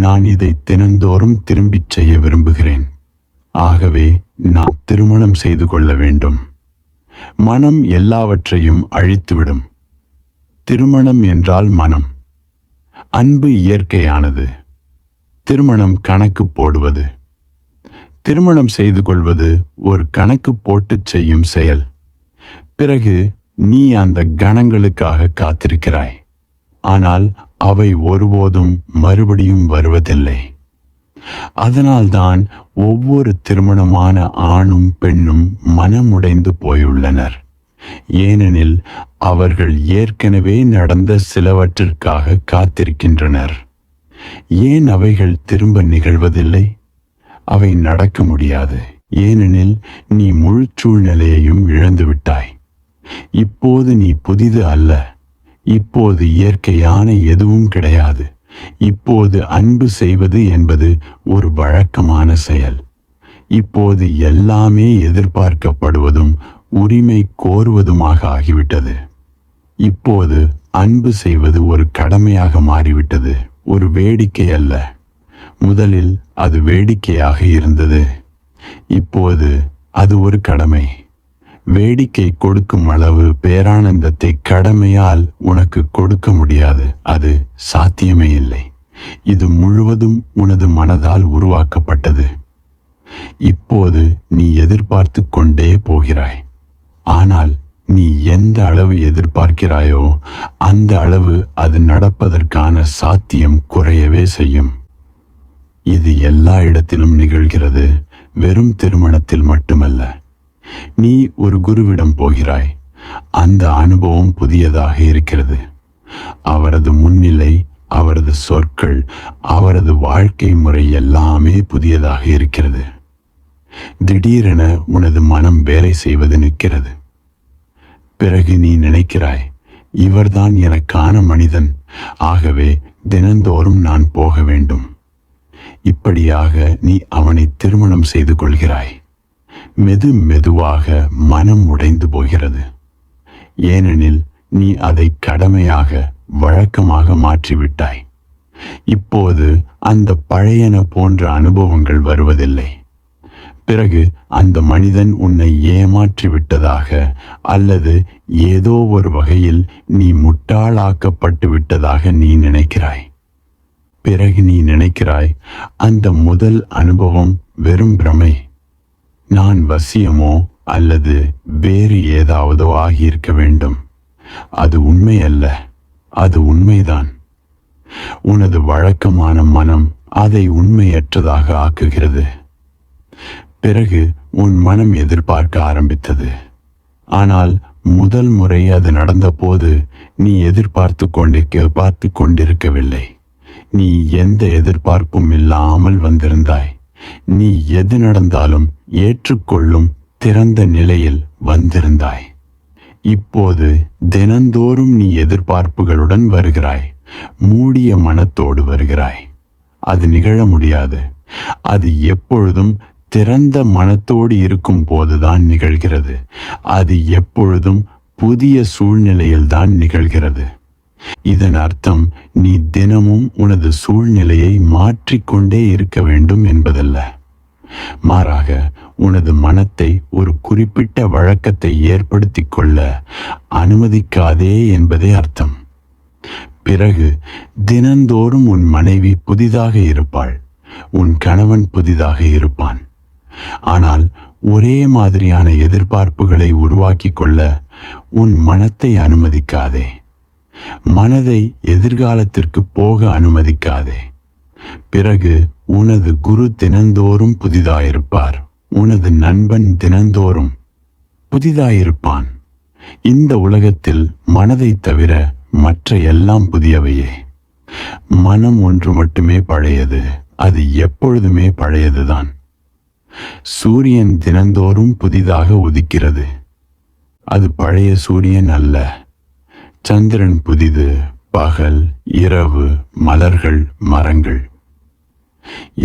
நான் இதை தினந்தோறும் திரும்பிச் செய்ய விரும்புகிறேன். ஆகவே நான் திருமணம் செய்து கொள்ள வேண்டும். மனம் எல்லாவற்றையும் அழித்துவிடும். திருமணம் என்றால் மனம். அன்பு இயற்கையானது. திருமணம் கணக்கு போடுவது. திருமணம் செய்து கொள்வது ஒரு கணக்கு போட்டு செய்யும் செயல். பிறகு நீ அந்த கணங்களுக்காக காத்திருக்கிறாய். ஆனால் அவை ஒருபோதும் மறுபடியும் வருவதில்லை. அதனால்தான் ஒவ்வொரு திருமணமான ஆணும் பெண்ணும் மனமுடைந்து போயுள்ளனர். ஏனெனில் அவர்கள் ஏற்கனவே நடந்த சிலவற்றிற்காக காத்திருக்கின்றனர். ஏன் அவைகள் திரும்ப நிகழ்வதில்லை? அவை நடக்க முடியாது. ஏனெனில் நீ முழு சூழ்நிலையையும் இழந்துவிட்டாய். இப்போது நீ புதிது அல்ல. இப்போது இயற்கையான எதுவும் கிடையாது. இப்போது அன்பு செய்வது என்பது ஒரு வழக்கமான செயல். இப்போது எல்லாமே எதிர்பார்க்கப்படுவதும் உரிமை கோருவதுமாக ஆகிவிட்டது. இப்போது அன்பு செய்வது ஒரு கடமையாக மாறிவிட்டது, ஒரு வேடிக்கை அல்ல. முதலில் அது வேடிக்கையாக இருந்தது. இப்போது அது ஒரு கடமை. வேடிக்கை கொடுக்கும் அளவு பேரானந்தத்தை கடமையால் உனக்கு கொடுக்க முடியாது. அது சாத்தியமே இல்லை. இது முழுவதும் உனது மனதால் உருவாக்கப்பட்டது. இப்போது நீ எதிர்பார்த்து கொண்டே போகிறாய். ஆனால் நீ எந்த அளவு எதிர்பார்க்கிறாயோ அந்த அளவு அது நடப்பதற்கான சாத்தியம் குறையவே செய்யும். இது எல்லா இடத்திலும் நிகழ்கிறது, வெறும் திருமணத்தில் மட்டுமல்ல. நீ ஒரு குருவிடம் போகிறாய். அந்த அனுபவம் புதியதாக இருக்கிறது. அவரது முன்னிலை, அவரது சொற்கள், அவரது வாழ்க்கை முறை எல்லாமே புதியதாக இருக்கிறது. திடீரென உனது மனம் வேலை செய்வது நிற்கிறது. பிறகு நீ நினைக்கிறாய், இவர்தான் எனக்கான மனிதன், ஆகவே தினந்தோறும் நான் போக வேண்டும். இப்படியாக நீ அவனை திருமணம் செய்து கொள்கிறாய். மெதுவாக மனம் உடைந்து போகிறது. ஏனெனில் நீ அதை கடமையாக, வழக்கமாக மாற்றிவிட்டாய். இப்போது அந்த பழையன போன்ற அனுபவங்கள் வருவதில்லை. பிறகு அந்த மனிதன் உன்னை ஏமாற்றி விட்டதாக அல்லது ஏதோ ஒரு வகையில் நீ முட்டாளாக்கப்பட்டு விட்டதாக நீ நினைக்கிறாய். பிறகு நீ நினைக்கிறாய், அந்த முதல் அனுபவம் வெறும் பிரமை. நான் வசியமோ அல்லது வேறு ஏதாவதோ ஆகியிருக்க வேண்டும். அது உண்மை அல்ல. அது உண்மைதான். உனது வழக்கமான மனம் அதை உண்மையற்றதாக ஆக்குகிறது. பிறகு உன் மனம் எதிர்பார்க்க ஆரம்பித்தது. ஆனால் முதல் முறை அது நடந்தபோது நீ பார்த்து கொண்டிருக்கவில்லை. நீ எந்த எதிர்பார்ப்பும் இல்லாமல் வந்திருந்தாய். நீ எது நடந்தாலும் ஏற்றுக்கொள்ளும் திறந்த நிலையில் வந்திருந்தாய். இப்போது தினந்தோறும் நீ எதிர்பார்ப்புகளுடன் வருகிறாய். மூடிய மனத்தோடு வருகிறாய். அது நிகழ முடியாது. அது எப்பொழுதும் திறந்த மனத்தோடு இருக்கும் போதுதான் நிகழ்கிறது. அது எப்பொழுதும் புதிய சூழ்நிலையில்தான் நிகழ்கிறது. இதன் அர்த்தம் நீ தினமும் உனது சூழ்நிலையை மாற்றிக்கொண்டே இருக்க வேண்டும் என்பதல்ல. மாறாக உனது மனத்தை ஒரு குறிப்பிட்ட வழக்கத்தை ஏற்படுத்தி கொள்ள அனுமதிக்காதே என்பதே அர்த்தம். பிறகு தினந்தோறும் உன் மனைவி புதிதாக இருப்பாள், உன் கணவன் புதிதாக இருப்பான். ஆனால் ஒரே மாதிரியான எதிர்பார்ப்புகளை உருவாக்கி கொள்ள உன் மனத்தை அனுமதிக்காதே. மனதை எதிர்காலத்திற்கு போக அனுமதிக்காதே. பிறகு உனது குரு தினந்தோறும் புதிதாயிருப்பார். உனது நண்பன் தினந்தோறும் புதிதாயிருப்பான். இந்த உலகத்தில் மனதை தவிர மற்ற எல்லாம் புதியவையே. மனம் ஒன்று மட்டுமே பழையது. அது எப்பொழுதுமே பழையதுதான். சூரியன் தினந்தோறும் புதிதாக உதிக்கிறது. அது பழைய சூரியன் அல்ல. சந்திரன் புதிது. பகல், இரவு, மலர்கள், மரங்கள்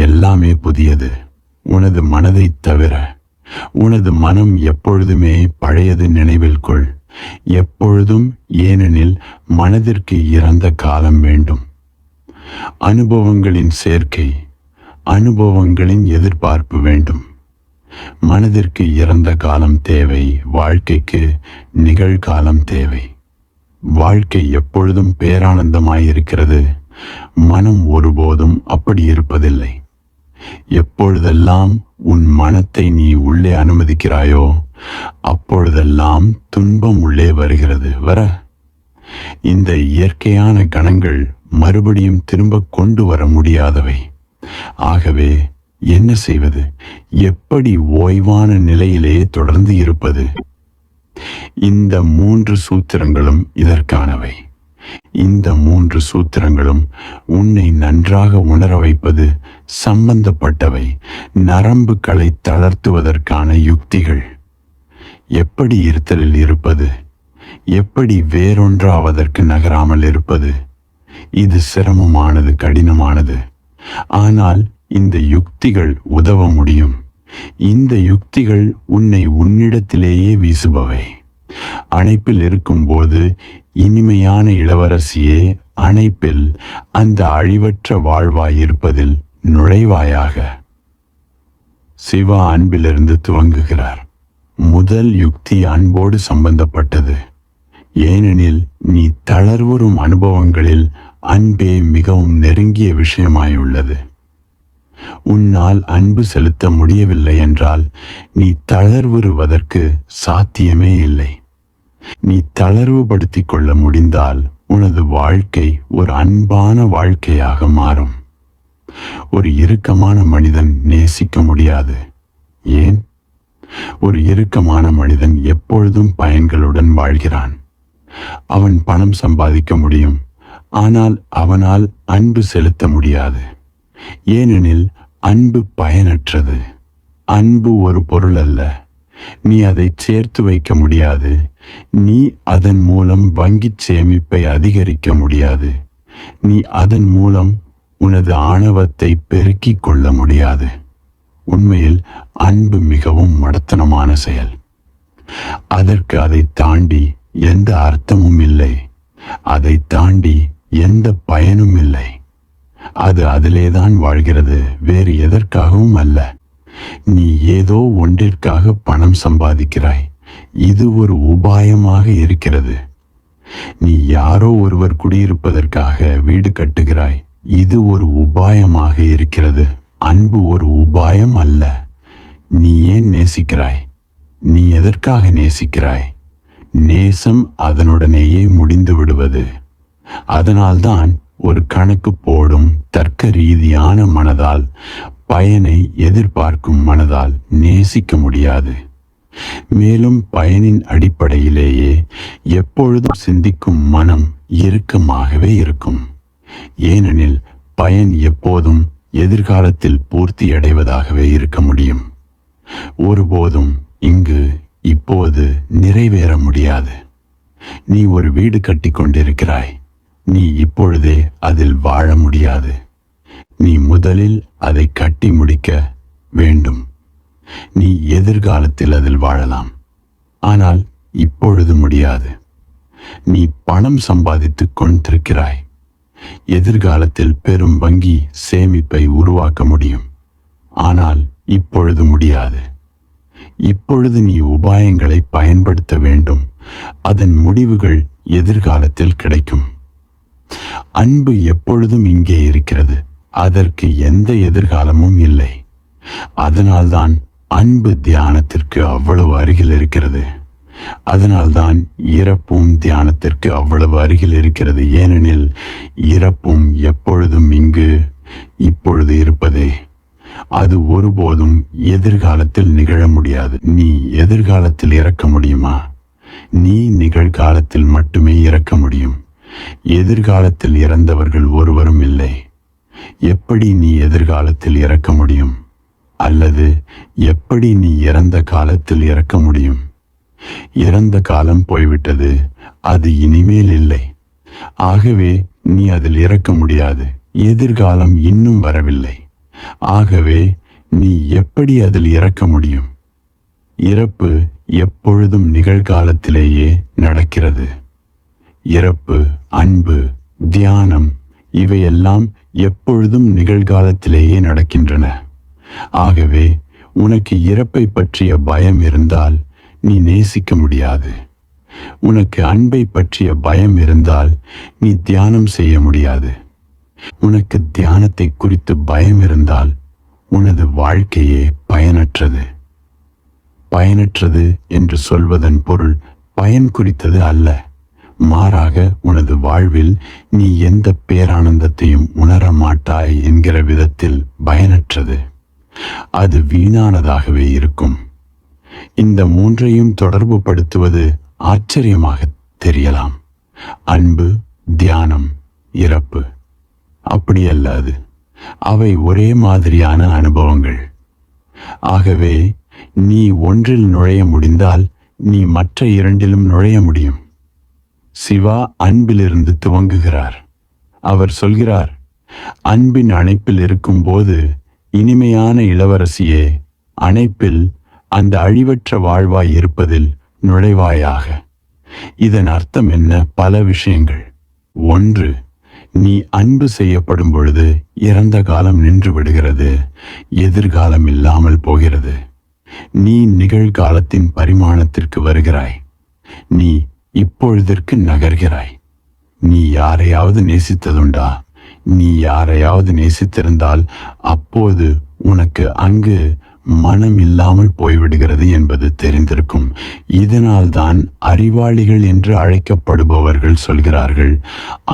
எல்லாமே புதியது. உனது மனதை தவிர. உனது மனம் எப்பொழுதுமே பழையது. நினைவில் கொள். எப்பொழுதும். ஏனெனில் மனதிற்கு இறந்த காலம் வேண்டும். அனுபவங்களின் சேர்க்கை, அனுபவங்களின் எதிர்பார்ப்பு வேண்டும். மனதிற்கு இறந்த காலம் தேவை. வாழ்க்கைக்கு நிகழ்காலம் தேவை. வாழ்க்கை எப்பொழுதும் பேரானந்தமாயிருக்கிறது. மனம் ஒருபோதும் அப்படி இருப்பதில்லை. எப்பொழுதெல்லாம் உன் மனத்தை நீ உள்ளே அனுமதிக்கிறாயோ அப்பொழுதெல்லாம் துன்பம் உள்ளே வருகிறது. இந்த இயற்கையான கணங்கள் மறுபடியும் திரும்ப கொண்டு வர முடியாதவை. ஆகவே என்ன செய்வது? எப்படி ஓய்வான நிலையிலே தொடர்ந்து இருப்பது? இந்த 3 சூத்திரங்களும் இதற்கானவை. இந்த 3 சூத்திரங்களும் உன்னை நன்றாக உணர வைப்பது சம்பந்தப்பட்டவை. நரம்புகளை தளர்த்துவதற்கான யுக்திகள். எப்படி இருத்தலில் இருப்பது? எப்படி வேறொன்றாவதற்கு நகராமல் இருப்பது? இது சிரமமானது, கடினமானது. ஆனால் இந்த யுக்திகள் உதவ முடியும். இந்த யுக்திகள் உன்னை உன்னிடத்திலேயே வீசுபவை. அணைப்பில் இருக்கும்போது இனிமையான இளவரசியே, அணைப்பில் அந்த அழிவற்ற வாழ்வாய் இருப்பதில் நுழைவாயாக. சிவா அன்பிலிருந்து துவங்குகிறார். முதல் யுக்தி அன்போடு சம்பந்தப்பட்டது. ஏனெனில் நீ தளர்வுறும் அனுபவங்களில் அன்பே மிகவும் நெருங்கிய விஷயமாயுள்ளது. உன்னால் அன்பு செலுத்த முடியவில்லை என்றால் நீ தளர்வுறுவதற்கு சாத்தியமே இல்லை. நீ தளர்வுபடுத்திக் கொள்ள முடிந்தால் உனது வாழ்க்கை ஒரு அன்பான வாழ்க்கையாக மாறும். ஒரு இறுக்கமான மனிதன் நேசிக்க முடியாது. ஏன்? ஒரு இறுக்கமான மனிதன் எப்பொழுதும் பயன்களுடன் வாழ்கிறான். அவன் பணம் சம்பாதிக்க முடியும், ஆனால் அவனால் அன்பு செலுத்த முடியாது. ஏனெனில் அன்பு பயனற்றது. அன்பு ஒரு பொருள் அல்ல. நீ அதை சேர்த்து வைக்க முடியாது. நீ அதன் மூலம் வங்கிச் சேமிப்பை அதிகரிக்க முடியாது. நீ அதன் மூலம் உனது ஆணவத்தை பெருக்கிக் கொள்ள முடியாது. உண்மையில் அன்பு மிகவும் மடத்தனமான செயல். அதற்கு அதை தாண்டி எந்த அர்த்தமும் இல்லை. அதை தாண்டி எந்த பயனும் இல்லை. அது அதிலேதான் வாழ்கிறது, வேறு எதற்காகவும் அல்ல. நீ ஏதோ ஒன்றிற்காக பணம் சம்பாதிக்கிறாய். இது ஒரு உபாயமாக இருக்கிறது. நீ யாரோ ஒருவர் குடியிருப்பதற்காக வீடு கட்டுகிறாய். இது ஒரு உபாயமாக இருக்கிறது. அன்பு ஒரு உபாயம் அல்ல. நீ ஏன் நேசிக்கிறாய்? நீ எதற்காக நேசிக்கிறாய்? நேசம் அதனுடனேயே முடிந்து விடுவது. அதனால்தான் ஒரு கணக்கு போடும் தர்க்க ரீதியான மனதால், பயனை எதிர்பார்க்கும் மனதால் நேசிக்க முடியாது. மேலும் பயனின் அடிப்படையிலேயே எப்பொழுதும் சிந்திக்கும் மனம் இறுக்கமாகவே இருக்கும். ஏனெனில் பயன் எப்போதும் எதிர்காலத்தில் பூர்த்தி அடைவதாகவே இருக்க முடியும். ஒருபோதும் இங்கு இப்போது நிறைவேற முடியாது. நீ ஒரு வீடு கட்டி கொண்டிருக்கிறாய். நீ இப்பொழுதே அதில் வாழ முடியாது. நீ முதலில் அதை கட்டி முடிக்க வேண்டும். நீ எதிர்காலத்தில் அதில் வாழலாம், ஆனால் இப்பொழுது முடியாது. நீ பணம் சம்பாதித்துக் கொண்டிருக்கிறாய். எதிர்காலத்தில் பெரும் வங்கி சேமிப்பை உருவாக்க முடியும், ஆனால் இப்பொழுது முடியாது. இப்பொழுது நீ உபாயங்களை பயன்படுத்த வேண்டும். அதன் முடிவுகள் எதிர்காலத்தில் கிடைக்கும். அன்பு எப்பொழுதும் இங்கே இருக்கிறது. அதற்கு எந்த எதிர்காலமும் இல்லை. அதனால்தான் அன்பு தியானத்திற்கு அவ்வளவு அருகில் இருக்கிறது. அதனால்தான் இறப்பும் தியானத்திற்கு அவ்வளவு அருகில் இருக்கிறது. ஏனெனில் இறப்பும் எப்பொழுதும் இங்கு இப்பொழுது இருப்பதே. அது ஒருபோதும் எதிர்காலத்தில் நிகழ முடியாது. நீ எதிர்காலத்தில் இறக்க முடியுமா? நீ நிகழ்காலத்தில் மட்டுமே இறக்க முடியும். எதிர்காலத்தில் இறந்தவர்கள் ஒருவரும் இல்லை. எப்படி நீ எதிர்காலத்தில் இறக்க முடியும்? அல்லது எப்படி நீ இறந்த காலத்தில் இறக்க முடியும்? இறந்த காலம் போய்விட்டது. அது இனிமேல் இல்லை. ஆகவே நீ அதில் இறக்க முடியாது. எதிர்காலம் இன்னும் வரவில்லை. ஆகவே நீ எப்படி அதில் இறக்க முடியும்? இறப்பு எப்பொழுதும் நிகழ்காலத்திலேயே நடக்கிறது. இறப்பு, அன்பு, தியானம் இவையெல்லாம் எப்பொழுதும் நிகழ்காலத்திலேயே நடக்கின்றன. ஆகவே உனக்கு இறப்பை பற்றிய பயம் இருந்தால் நீ நேசிக்க முடியாது. உனக்கு அன்பை பற்றிய பயம் இருந்தால் நீ தியானம் செய்ய முடியாது. உனக்கு தியானத்தை குறித்து பயம் இருந்தால் உனது வாழ்க்கையே பயனற்றது. பயனற்றது என்று சொல்வதன் பொருள் பயன் குறித்தது அல்ல. மாறாக உனது வாழ்வில் நீ எந்த பேரானந்தத்தையும் உணர மாட்டாய் என்கிற விதத்தில் பயனற்றது. அது வீணானதாகவே இருக்கும். இந்த மூன்றையும் தொடர்பு படுத்துவது ஆச்சரியமாக தெரியலாம். அன்பு, தியானம், இறப்பு. அப்படியல்ல அது. அவை ஒரே மாதிரியான அனுபவங்கள். ஆகவே நீ ஒன்றில் நுழைய முடிந்தால் நீ மற்ற இரண்டிலும் நுழைய முடியும். சிவா அன்பிலிருந்து துவங்குகிறார். அவர் சொல்கிறார், அன்பின் அணைப்பில் இருக்கும்போது இனிமையான இளவரசியே, அணைப்பில் அந்த அழிவற்ற வாழ்வாய் இருப்பதில் நுழைவாயாக. இதன் அர்த்தம் என்ன? பல விஷயங்கள். ஒன்று, நீ அன்பு செய்யப்படும் பொழுது இறந்த காலம் நின்று விடுகிறது, எதிர்காலம் இல்லாமல் போகிறது. நீ நிகழ்காலத்தின் பரிமாணத்திற்கு வருகிறாய். நீ இப்பொழுதற்கு நகர்கிறாய். நீ யாரையாவது நேசித்ததுண்டா? நீ யாரையாவது நேசித்திருந்தால் அப்போது உனக்கு அங்கு மனம் இல்லாமல் போய்விடுகிறது என்பது தெரிந்திருக்கும். இதனால்தான் அறிவாளிகள் என்று அழைக்கப்படுபவர்கள் சொல்கிறார்கள்,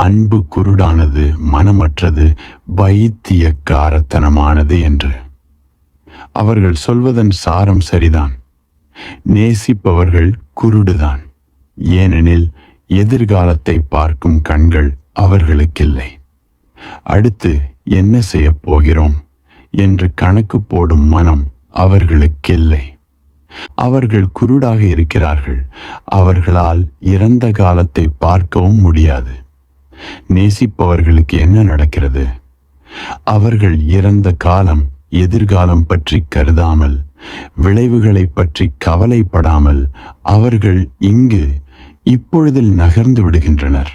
அன்பு குருடானது, மனமற்றது, பைத்தியக்காரத்தனமானது என்று. அவர்கள் சொல்வதன் சாரம் சரிதான். நேசிப்பவர்கள் குருடுதான். ஏனெனில் எதிர்காலத்தை பார்க்கும் கண்கள் அவர்களுக்கில்லை. அடுத்து என்ன செய்யப் போகிறோம் என்று கணக்கு போடும் மனம் அவர்களுக்கில்லை. அவர்கள் குருடாக இருக்கிறார்கள். அவர்களால் இறந்த காலத்தை பார்க்கவும் முடியாது. நேசிப்பவர்களுக்கு என்ன நடக்கிறது? அவர்கள் இறந்த காலம், எதிர்காலம் பற்றி கருதாமல், விளைவுகளை பற்றி கவலைப்படாமல் அவர்கள் இங்கு இப்பொழுதில் நகர்ந்து விடுகின்றனர்.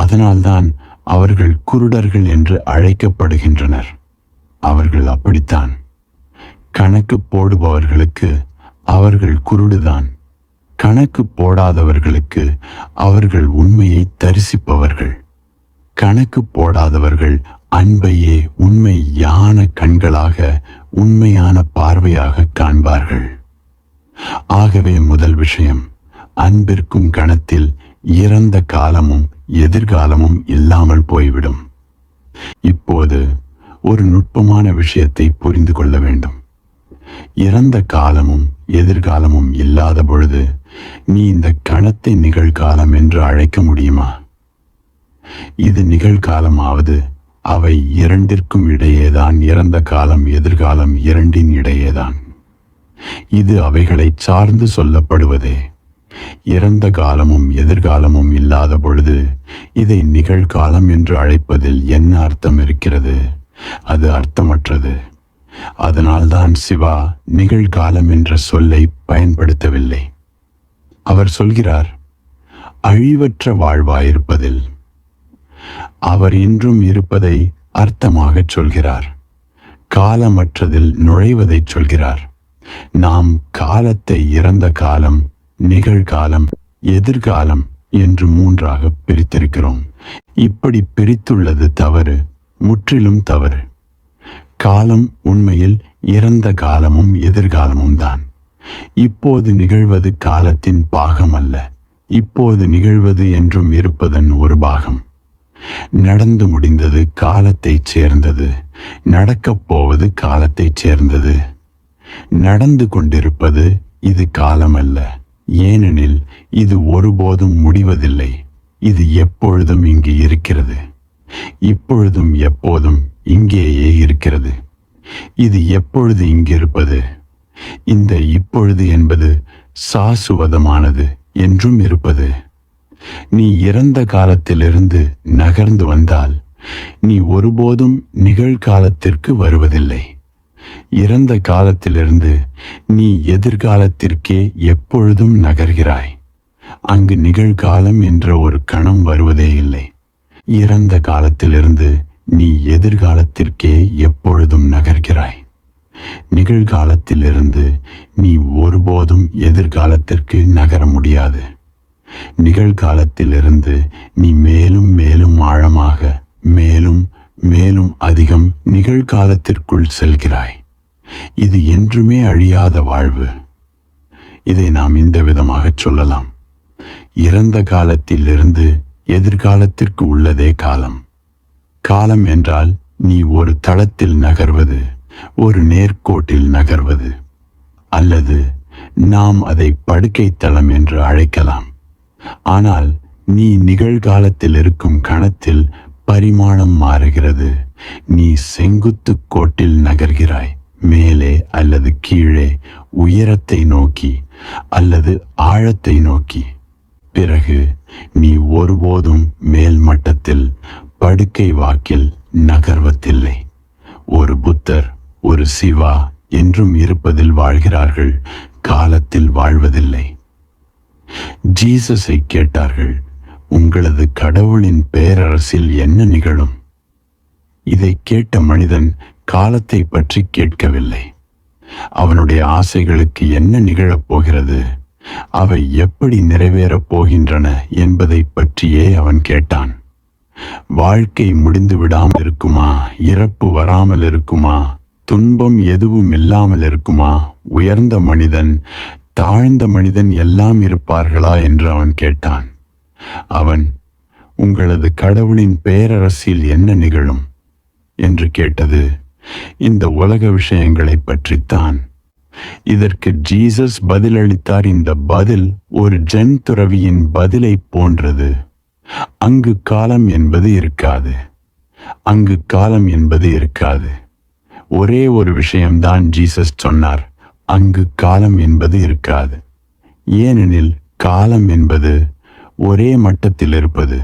அதனால்தான் அவர்கள் குருடர்கள் என்று அழைக்கப்படுகின்றனர். அவர்கள் அப்படித்தான். கணக்கு போடுபவர்களுக்கு அவர்கள் குருடுதான். கணக்கு போடாதவர்களுக்கு அவர்கள் உண்மையை தரிசிப்பவர்கள். கணக்கு போடாதவர்கள் அன்பையே உண்மையான கண்களாக, உண்மையான பார்வையாக காண்பார்கள். ஆகவே முதல் விஷயம், அன்பிற்கும் கணத்தில் இறந்த காலமும் எதிர்காலமும் இல்லாமல் போய்விடும். இப்போது ஒரு நுட்பமான விஷயத்தை புரிந்து கொள்ள வேண்டும். இறந்த காலமும் எதிர்காலமும் இல்லாத பொழுது நீ இந்த கணத்தை நிகழ்காலம் என்று அழைக்க முடியுமா? இது நிகழ்காலமாவது அவை இரண்டிற்கும் இடையேதான். இறந்த காலம், எதிர்காலம் இரண்டின் இடையேதான். இது அவைகளை சார்ந்து சொல்லப்படுவதே. இறந்த காலமும் எதிர்காலமும் இல்லாத பொழுது இதை நிகழ்காலம் என்று அழைப்பதில் என்ன அர்த்தம் இருக்கிறது? அது அர்த்தமற்றது. அதனால்தான் சிவா நிகழ்காலம் என்ற சொல்லை பயன்படுத்தவில்லை. அவர் சொல்கிறார், அழிவற்ற வாழ்வாயிருப்பதில். அவர் இன்றும் இருப்பதை அர்த்தமாகச் சொல்கிறார். காலமற்றதில் நுழைவதைச் சொல்கிறார். நாம் காலத்தை இறந்த காலம், நிகழ்காலம், எதிர்காலம் என்று மூன்றாக பிரித்திருக்கிறோம். இப்படி பிரித்துள்ளது தவறு, முற்றிலும் தவறு. காலம் உண்மையில் இறந்த காலமும் எதிர்காலமும் தான். இப்போது நிகழ்வது காலத்தின் பாகம் அல்ல. இப்போது நிகழ்வது என்றும் இருப்பதன் ஒரு பாகம். நடந்து முடிந்தது காலத்தைச் சேர்ந்தது. நடக்கப் போவது காலத்தைச் சேர்ந்தது. நடந்து கொண்டிருப்பது இது காலம் அல்ல. ஏனெனில் இது ஒருபோதும் முடிவதில்லை. இது எப்பொழுதும் இங்கு இருக்கிறது. இப்பொழுதும் எப்போதும் இங்கேயே இருக்கிறது. இது எப்பொழுது இங்கிருப்பது? இந்த இப்பொழுது என்பது சாசுவதமானது, என்றும் இருப்பது. நீ இறந்த காலத்திலிருந்து நகர்ந்து வந்தால் நீ ஒருபோதும் நிகழ்காலத்திற்கு வருவதில்லை. இறந்த காலத்திலிருந்து நீ எதிர்காலத்திற்கே எப்பொழுதும் நகர்கிறாய். அங்கு நிகழ்காலம் என்ற ஒரு கணம் வருவதே இல்லை. இறந்த காலத்திலிருந்து நீ எதிர்காலத்திற்கே எப்பொழுதும் நகர்கிறாய். நிகழ்காலத்திலிருந்து நீ ஒருபோதும் எதிர்காலத்திற்கு நகர முடியாது. நிகழ்காலத்திலிருந்து நீ மேலும் மேலும் ஆழமாக மேலும் மேலும் அதிகம் நிகழ்காலத்திற்குள் செல்கிறாய். இது என்றுமே அழியாத வாழ்வு. இதை நாம் இந்த விதமாக சொல்லலாம்: இறந்த காலத்திலிருந்து எதிர்காலத்திற்கு உள்ளதே காலம். காலம் என்றால் நீ ஒரு தளத்தில் நகர்வது, ஒரு நேர்கோட்டில் நகர்வது, அல்லது நாம் அதை படுக்கை தளம் என்று அழைக்கலாம். ஆனால் நீ நிகழ்காலத்தில் இருக்கும் கணத்தில் பரிமாணம் மாறுகிறது. நீ செங்குத்து கோட்டில் நகர்கிறாய், மேலே அல்லது கீழே, உயரத்தை நோக்கி அல்லது ஆழத்தை நோக்கி. பிறகு நீ ஒருபோதும் மேல் மட்டத்தில் படுக்கை வாக்கில் நகர்வதில்லை. ஒரு புத்தர், ஒரு சிவா என்றும் இருப்பதில் வாழ்கிறார்கள், காலத்தில் வாழ்வதில்லை. ஜீசஸை கேட்டார்கள், உங்களது கடவுளின் பேரரசில் என்ன நிகழும்? இதை கேட்ட மனிதன் காலத்தை பற்றி கேட்கவில்லை. அவனுடைய ஆசைகளுக்கு என்ன நிகழப் போகிறது, அவை எப்படி நிறைவேறப் போகின்றன என்பதை பற்றியே அவன் கேட்டான். வாழ்க்கை முடிந்து விடாமல் இருக்குமா? இறப்பு வராமல் இருக்குமா? துன்பம் எதுவும் இல்லாமல் இருக்குமா? உயர்ந்த மனிதன், தாழ்ந்த மனிதன் எல்லாம் இருப்பார்களா என்று அவன் கேட்டான். அவன், உங்களது கடவுளின் பேரரசில் என்ன நிகழும் என்று கேட்டது இந்த உலக விஷயங்களை பற்றித்தான். இதற்கு ஜீசஸ் பதிலளித்தார். இந்த பதில் ஒரு ஜென் துறவியின் பதிலை போன்றது. அங்கு காலம் என்பது இருக்காது, அங்கு காலம் என்பது இருக்காது. ஒரே ஒரு விஷயம்தான் ஜீசஸ் சொன்னார்: அங்கு காலம் என்பது இருக்காது. ஏனெனில் காலம் என்பது ஒரே மட்டத்தில் இருப்பது.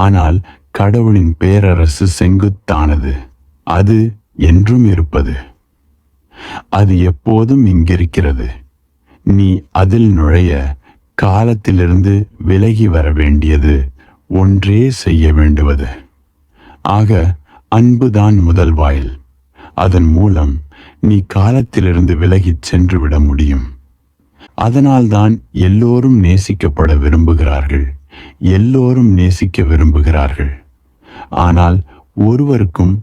ஆனால் கடவுளின் பேரரசு செங்குத்தானது. அது என்றும் இருப்பது. அது எப்போதும் இங்கிருக்கிறது. நீ அதில் நுழைய காலத்திலிருந்து விலகி வர வேண்டியது ஒன்றே செய்ய வேண்டுவது. ஆக அன்புதான் முதல் வாயில். அதன் மூலம் நீ காலத்திலிருந்து விலகிச் சென்று விட முடியும். அதனால்தான் எல்லோரும் நேசிக்கப்பட விரும்புகிறார்கள், எல்லோரும் நேசிக்க விரும்புகிறார்கள். ஆனால் ஒருவருக்கும்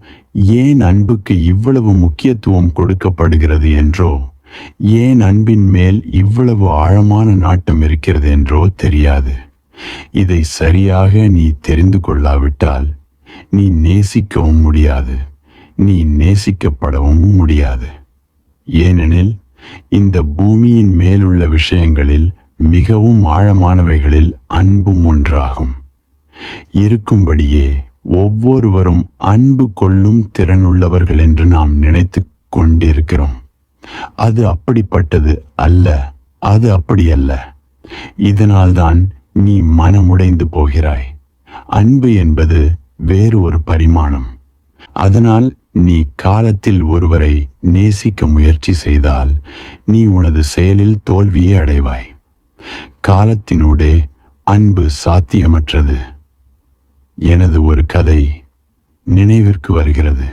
ஏன் அன்புக்கு இவ்வளவு முக்கியத்துவம் கொடுக்கப்படுகிறது என்றோ, ஏன் அன்பின் மேல் இவ்வளவு ஆழமான நாட்டம் இருக்கிறது என்றோ தெரியாது. இதை சரியாக நீ தெரிந்து கொள்ளாவிட்டால் நீ நேசிக்கவும் முடியாது, நீ நேசிக்கப்படவும் முடியாது. ஏனெனில் இந்த பூமியின் மேலுள்ள விஷயங்களில் மிகவும் ஆழமானவைகளில் அன்பும் ஒன்றாகும். இருக்கும்படியே ஒவ்வொருவரும் அன்பு கொள்ளும் திறனுள்ளவர்கள் என்று நாம் நினைத்து கொண்டிருக்கிறோம். அது அப்படிப்பட்டது அல்ல, அது அப்படியல்ல. இதனால்தான் நீ மனமுடைந்து போகிறாய். அன்பு என்பது வேறு ஒரு பரிமாணம். அதனால் நீ காலத்தில் ஒருவரை நேசிக்க முயற்சி செய்தால் நீ உனது செயலில் தோல்வியை அடைவாய். காலத்தினூடே அன்பு சாத்தியமற்றது. எனது ஒரு கதை நினைவிற்கு வருகிறது.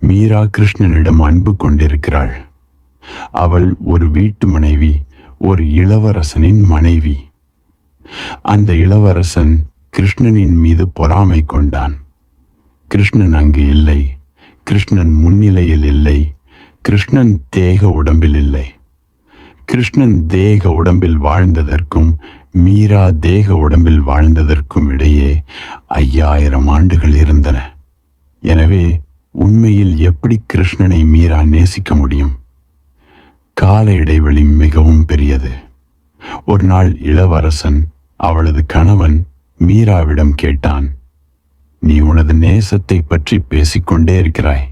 மீரா கிருஷ்ணனிடம் அன்பு கொண்டிருக்கிறாள். அவள் ஒரு வீட்டு மனைவி, ஒரு இளவரசனின் மனைவி. அந்த இளவரசன் கிருஷ்ணனின் மீது பொறாமை கொண்டான். கிருஷ்ணன் அங்கு இல்லை, கிருஷ்ணன் முன்னிலையில் இல்லை, கிருஷ்ணன் தேக உடம்பில் இல்லை. கிருஷ்ணன் தேக உடம்பில் வாழ்ந்ததற்கும் மீரா தேக உடம்பில் வாழ்ந்ததற்கும் இடையே 5000 ஆண்டுகள் இருந்தன. எனவே உண்மையில் எப்படி கிருஷ்ணனை மீரா நேசிக்க முடியும்? கால இடைவெளி மிகவும் பெரியது. ஒரு நாள் இளவரசன், அவளது கணவன், மீராவிடம் கேட்டான், நீ உனது நேசத்தை பற்றி பேசிக்கொண்டே இருக்கிறாய்.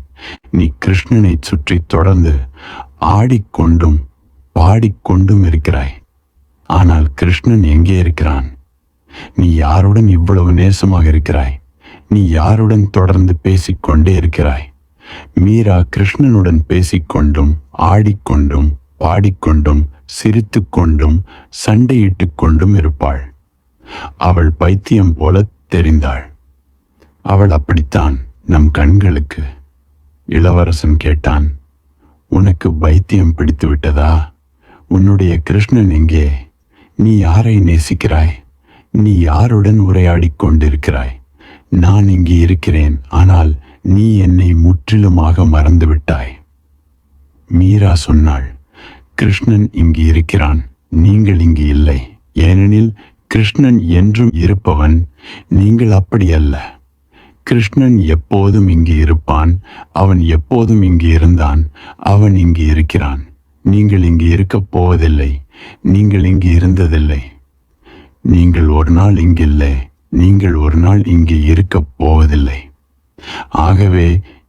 நீ கிருஷ்ணனை சுற்றி தொடர்ந்து ஆடிக்கொண்டும் பாடிக்கொண்டும் இருக்கிறாய். ஆனால் கிருஷ்ணன் எங்கே இருக்கிறான்? நீ யாருடன் இவ்வளவு நேசமாக இருக்கிறாய்? நீ யாருடன் தொடர்ந்து பேசிக்கொண்டே இருக்கிறாய்? மீரா கிருஷ்ணனுடன் பேசிக்கொண்டும் ஆடிக்கொண்டும் பாடிக்கொண்டும் சிரித்து கொண்டும் சண்டையிட்டு கொண்டும் இருப்பாள். அவள் பைத்தியம் போல தெரிந்தாள். அவள் அப்படித்தான் நம் கண்களுக்கு. இளவரசன் கேட்டான், உனக்கு பைத்தியம் பிடித்து விட்டதா? உன்னுடைய கிருஷ்ணன் எங்கே? நீ யாரை நேசிக்கிறாய்? நீ யாருடன் உரையாடிக் கொண்டிருக்கிறாய்? நான் இங்கே இருக்கிறேன், ஆனால் நீ என்னை முற்றிலுமாக மறந்துவிட்டாய். மீரா சொன்னாள், கிருஷ்ணன் இங்கு இருக்கிறான், நீங்கள் இங்கு இல்லை. ஏனெனில் கிருஷ்ணன் என்றும் இருப்பவன், நீங்கள் அப்படி அல்ல. கிருஷ்ணன் எப்போதும் இங்கு இருப்பான். அவன் எப்போதும் இங்கு இருந்தான். அவன் இங்கு இருக்கிறான். நீங்கள் இங்கு இருக்கப் போவதில்லை. நீங்கள் இங்கு இருந்ததில்லை. நீங்கள் ஒரு நாள் இங்கில்லை. நீங்கள் ஒரு நாள் இங்கு இருக்கப் போவதில்லை. ஆகவே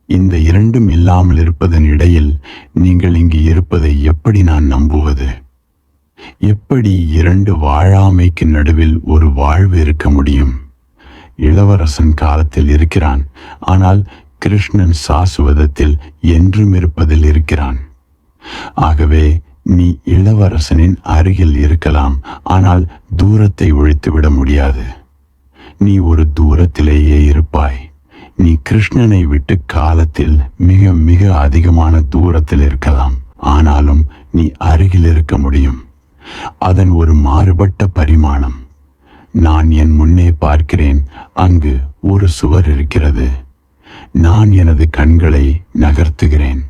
இந்த இரண்டும் இல்லாமல் இருப்பதன் இடையில் நீங்கள் இங்கு இருப்பதை எப்படி நான் நம்புவது? எப்படி இரண்டு வாழாமைக்கு நடுவில் ஒரு வாழ்வு இருக்க முடியும்? இளவரசன் காலத்தில் இருக்கிறான், ஆனால் கிருஷ்ணன் சாசுவதத்தில் என்றும் இருப்பதில் இருக்கிறான். ஆகவே நீ இளவரசனின் அருகில் இருக்கலாம், ஆனால் தூரத்தை ஒழித்துவிட முடியாது. நீ ஒரு தூரத்திலேயே இருப்பாய். நீ கிருஷ்ணனை விட்டு காலத்தில் மிக மிக அதிகமான தூரத்தில் இருக்கலாம், ஆனாலும் நீ அருகில் இருக்க முடியும். அதன் ஒரு மாறுபட்ட பரிமாணம். நான் என் முன்னே பார்க்கிறேன், அங்கு ஒரு சுவர் இருக்கிறது. நான் எனது கண்களை நகர்த்துகிறேன்,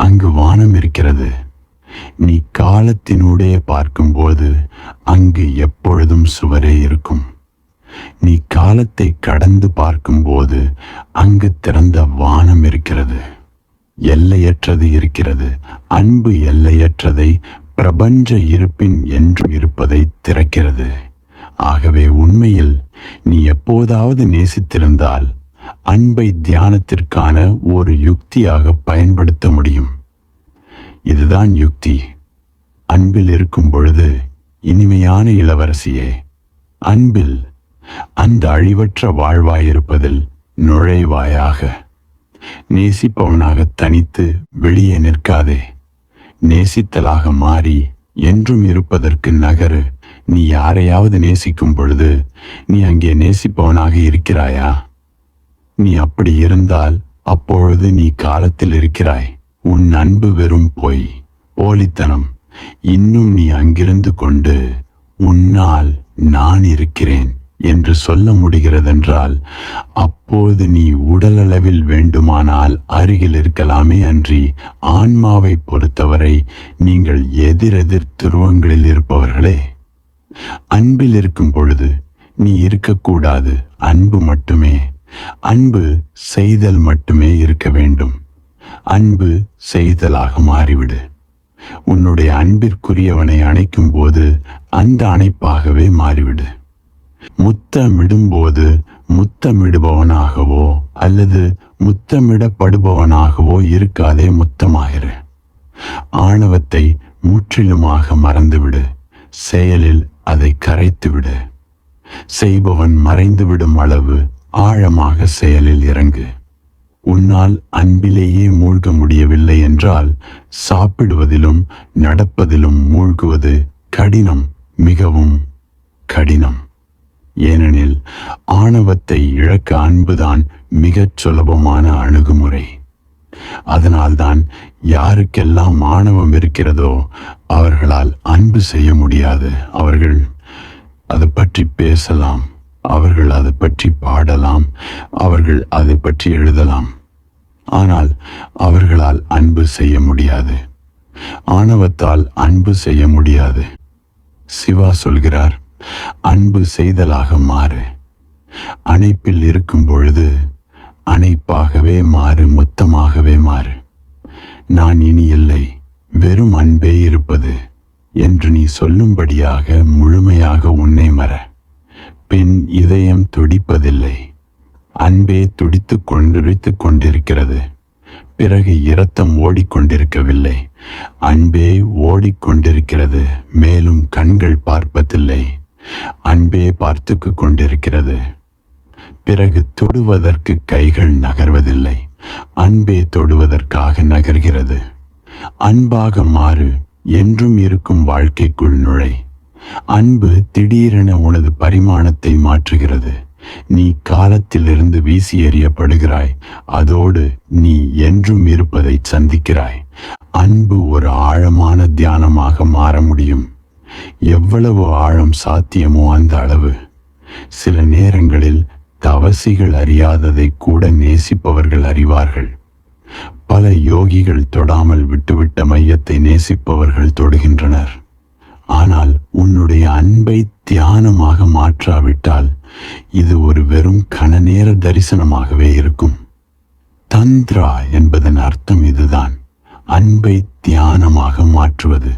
அங்கு வானம் இருக்கிறது. நீ காலத்தினூடே பார்க்கும்போது அங்கு எப்பொழுதும் சுவரே இருக்கும். நீ காலத்தை கடந்து பார்க்கும்போது அங்கு திறந்த வானம் இருக்கிறது. எல்லையற்றது இருக்கிறது. அன்பு எல்லையற்றதை, பிரபஞ்ச இருப்பின் என்று இருப்பதை திறக்கிறது. ஆகவே உண்மையில் நீ எப்போதாவது நேசித்திருந்தால் அன்பை தியானத்திற்கான ஒரு யுக்தியாக பயன்படுத்த முடியும். இதுதான் யுக்தி. அன்பில் இருக்கும் பொழுது இனிமையான இளவரசியே, அன்பில், அந்த அழிவற்ற வாழ்வாயிருப்பதில் நுழைவாயாக. நேசிப்பவனாக தனித்து வெளியே நிற்காதே. நேசித்தலாக மாறி என்றும் இருப்பதற்கு நகரு. நீ யாரையாவது நேசிக்கும் பொழுது நீ அங்கே நேசிப்பவனாக இருக்கிறாயா? நீ அப்படி இருந்தால் அப்பொழுது நீ காலத்தில் இருக்கிறாய். உன் அன்பு வெறும் பொய், போலித்தனம். இன்னும் நீ அங்கிருந்து கொண்டு உன்னால் நான் இருக்கிறேன் என்று சொல்ல முடிகிறதென்றால் அப்போது நீ உடலளவில் வேண்டுமானால் அருகில் இருக்கலாமே அன்றி ஆன்மாவை பொறுத்தவரை நீங்கள் எதிரெதிர் துருவங்களில் இருப்பவர்களே. அன்பில் இருக்கும் பொழுது நீ இருக்கக்கூடாது. அன்பு மட்டுமே. அன்பு செய்தல் மட்டுமே இருக்க வேண்டும். அன்பு செய்தலாக மாறிவிடு. உன்னுடைய அன்பிற்குரியவனை அணைக்கும் போது அந்த அணைப்பாகவே மாறிவிடு. முத்தமிடும்போது முத்தமிடுபவனாகவோ அல்லது முத்தமிடப்படுபவனாகவோ இருக்காதே, முத்தமாகிற. ஆணவத்தை முற்றிலுமாக மறந்துவிடு. செயலில் அதை கரைத்துவிடு. செய்பவன் மறைந்துவிடும் அளவு ஆழமாக செயலில் இறங்கு. உன்னால் அன்பிலேயே மூழ்க முடியவில்லை என்றால் சாப்பிடுவதிலும் நடப்பதிலும் மூழ்குவது கடினம், மிகவும் கடினம். ஏனெனில் ஆணவத்தை இழக்க அன்புதான் மிகச் சுலபமான அணுகுமுறை. அதனால்தான் யாருக்கெல்லாம் ஆணவம் இருக்கிறதோ அவர்களால் அன்பு செய்ய முடியாது. அவர்கள் அதை பற்றி பேசலாம், அவர்கள் அதை பற்றி பாடலாம், அவர்கள் அதை பற்றி எழுதலாம், ஆனால் அவர்களால் அன்பு செய்ய முடியாது. ஆணவத்தால் அன்பு செய்ய முடியாது. சிவா சொல்கிறார், அன்பு செய்தலாக மாறு. அணைப்பில் இருக்கும் பொழுது அணைப்பாகவே மாறு, மொத்தமாகவே மாறு. நான் இனி இல்லை, வெறும் அன்பே இருப்பது என்று நீ சொல்லும்படியாக முழுமையாக உன்னை மற. பின் இதயம் துடிப்பதில்லை. அன்பே துடித்துக் கொண்டிருக்கிறது. பிறகு இரத்தம் ஓடிக்கொண்டிருக்கவில்லை. அன்பே ஓடிக்கொண்டிருக்கிறது. மேலும் கண்கள் பார்ப்பதில்லை. அன்பே பார்த்துக்கு கொண்டிருக்கிறது. பிறகு தொடுவதற்கு கைகள் நகர்வதில்லை. அன்பே தொடுவதற்காக நகர்கிறது. அன்பாக மாறு. என்றும் இருக்கும் வாழ்க்கைக்குள் நுழை. அன்பு திடீரென உனது பரிமாணத்தை மாற்றுகிறது. நீ காலத்திலிருந்து வீசி எறியப்படுகிறாய். அதோடு நீ என்றும் இருப்பதை சந்திக்கிறாய். அன்பு ஒரு ஆழமான தியானமாக மாற முடியும். எவ்வளவு ஆழம் சாத்தியமோ அந்த அளவு. சில நேரங்களில் தவசிகள் அறியாததை கூட நேசிப்பவர்கள் அறிவார்கள். பல யோகிகள் தொடாமல் விட்டுவிட்ட மையத்தை நேசிப்பவர்கள் தொடுகின்றனர். ஆனால் உன்னுடைய அன்பை தியானமாக மாற்றாவிட்டால் இது ஒரு வெறும் கணநேர தரிசனமாகவே இருக்கும். தந்திரா என்பதன் அர்த்தம் இதுதான், அன்பை தியானமாக மாற்றுவது.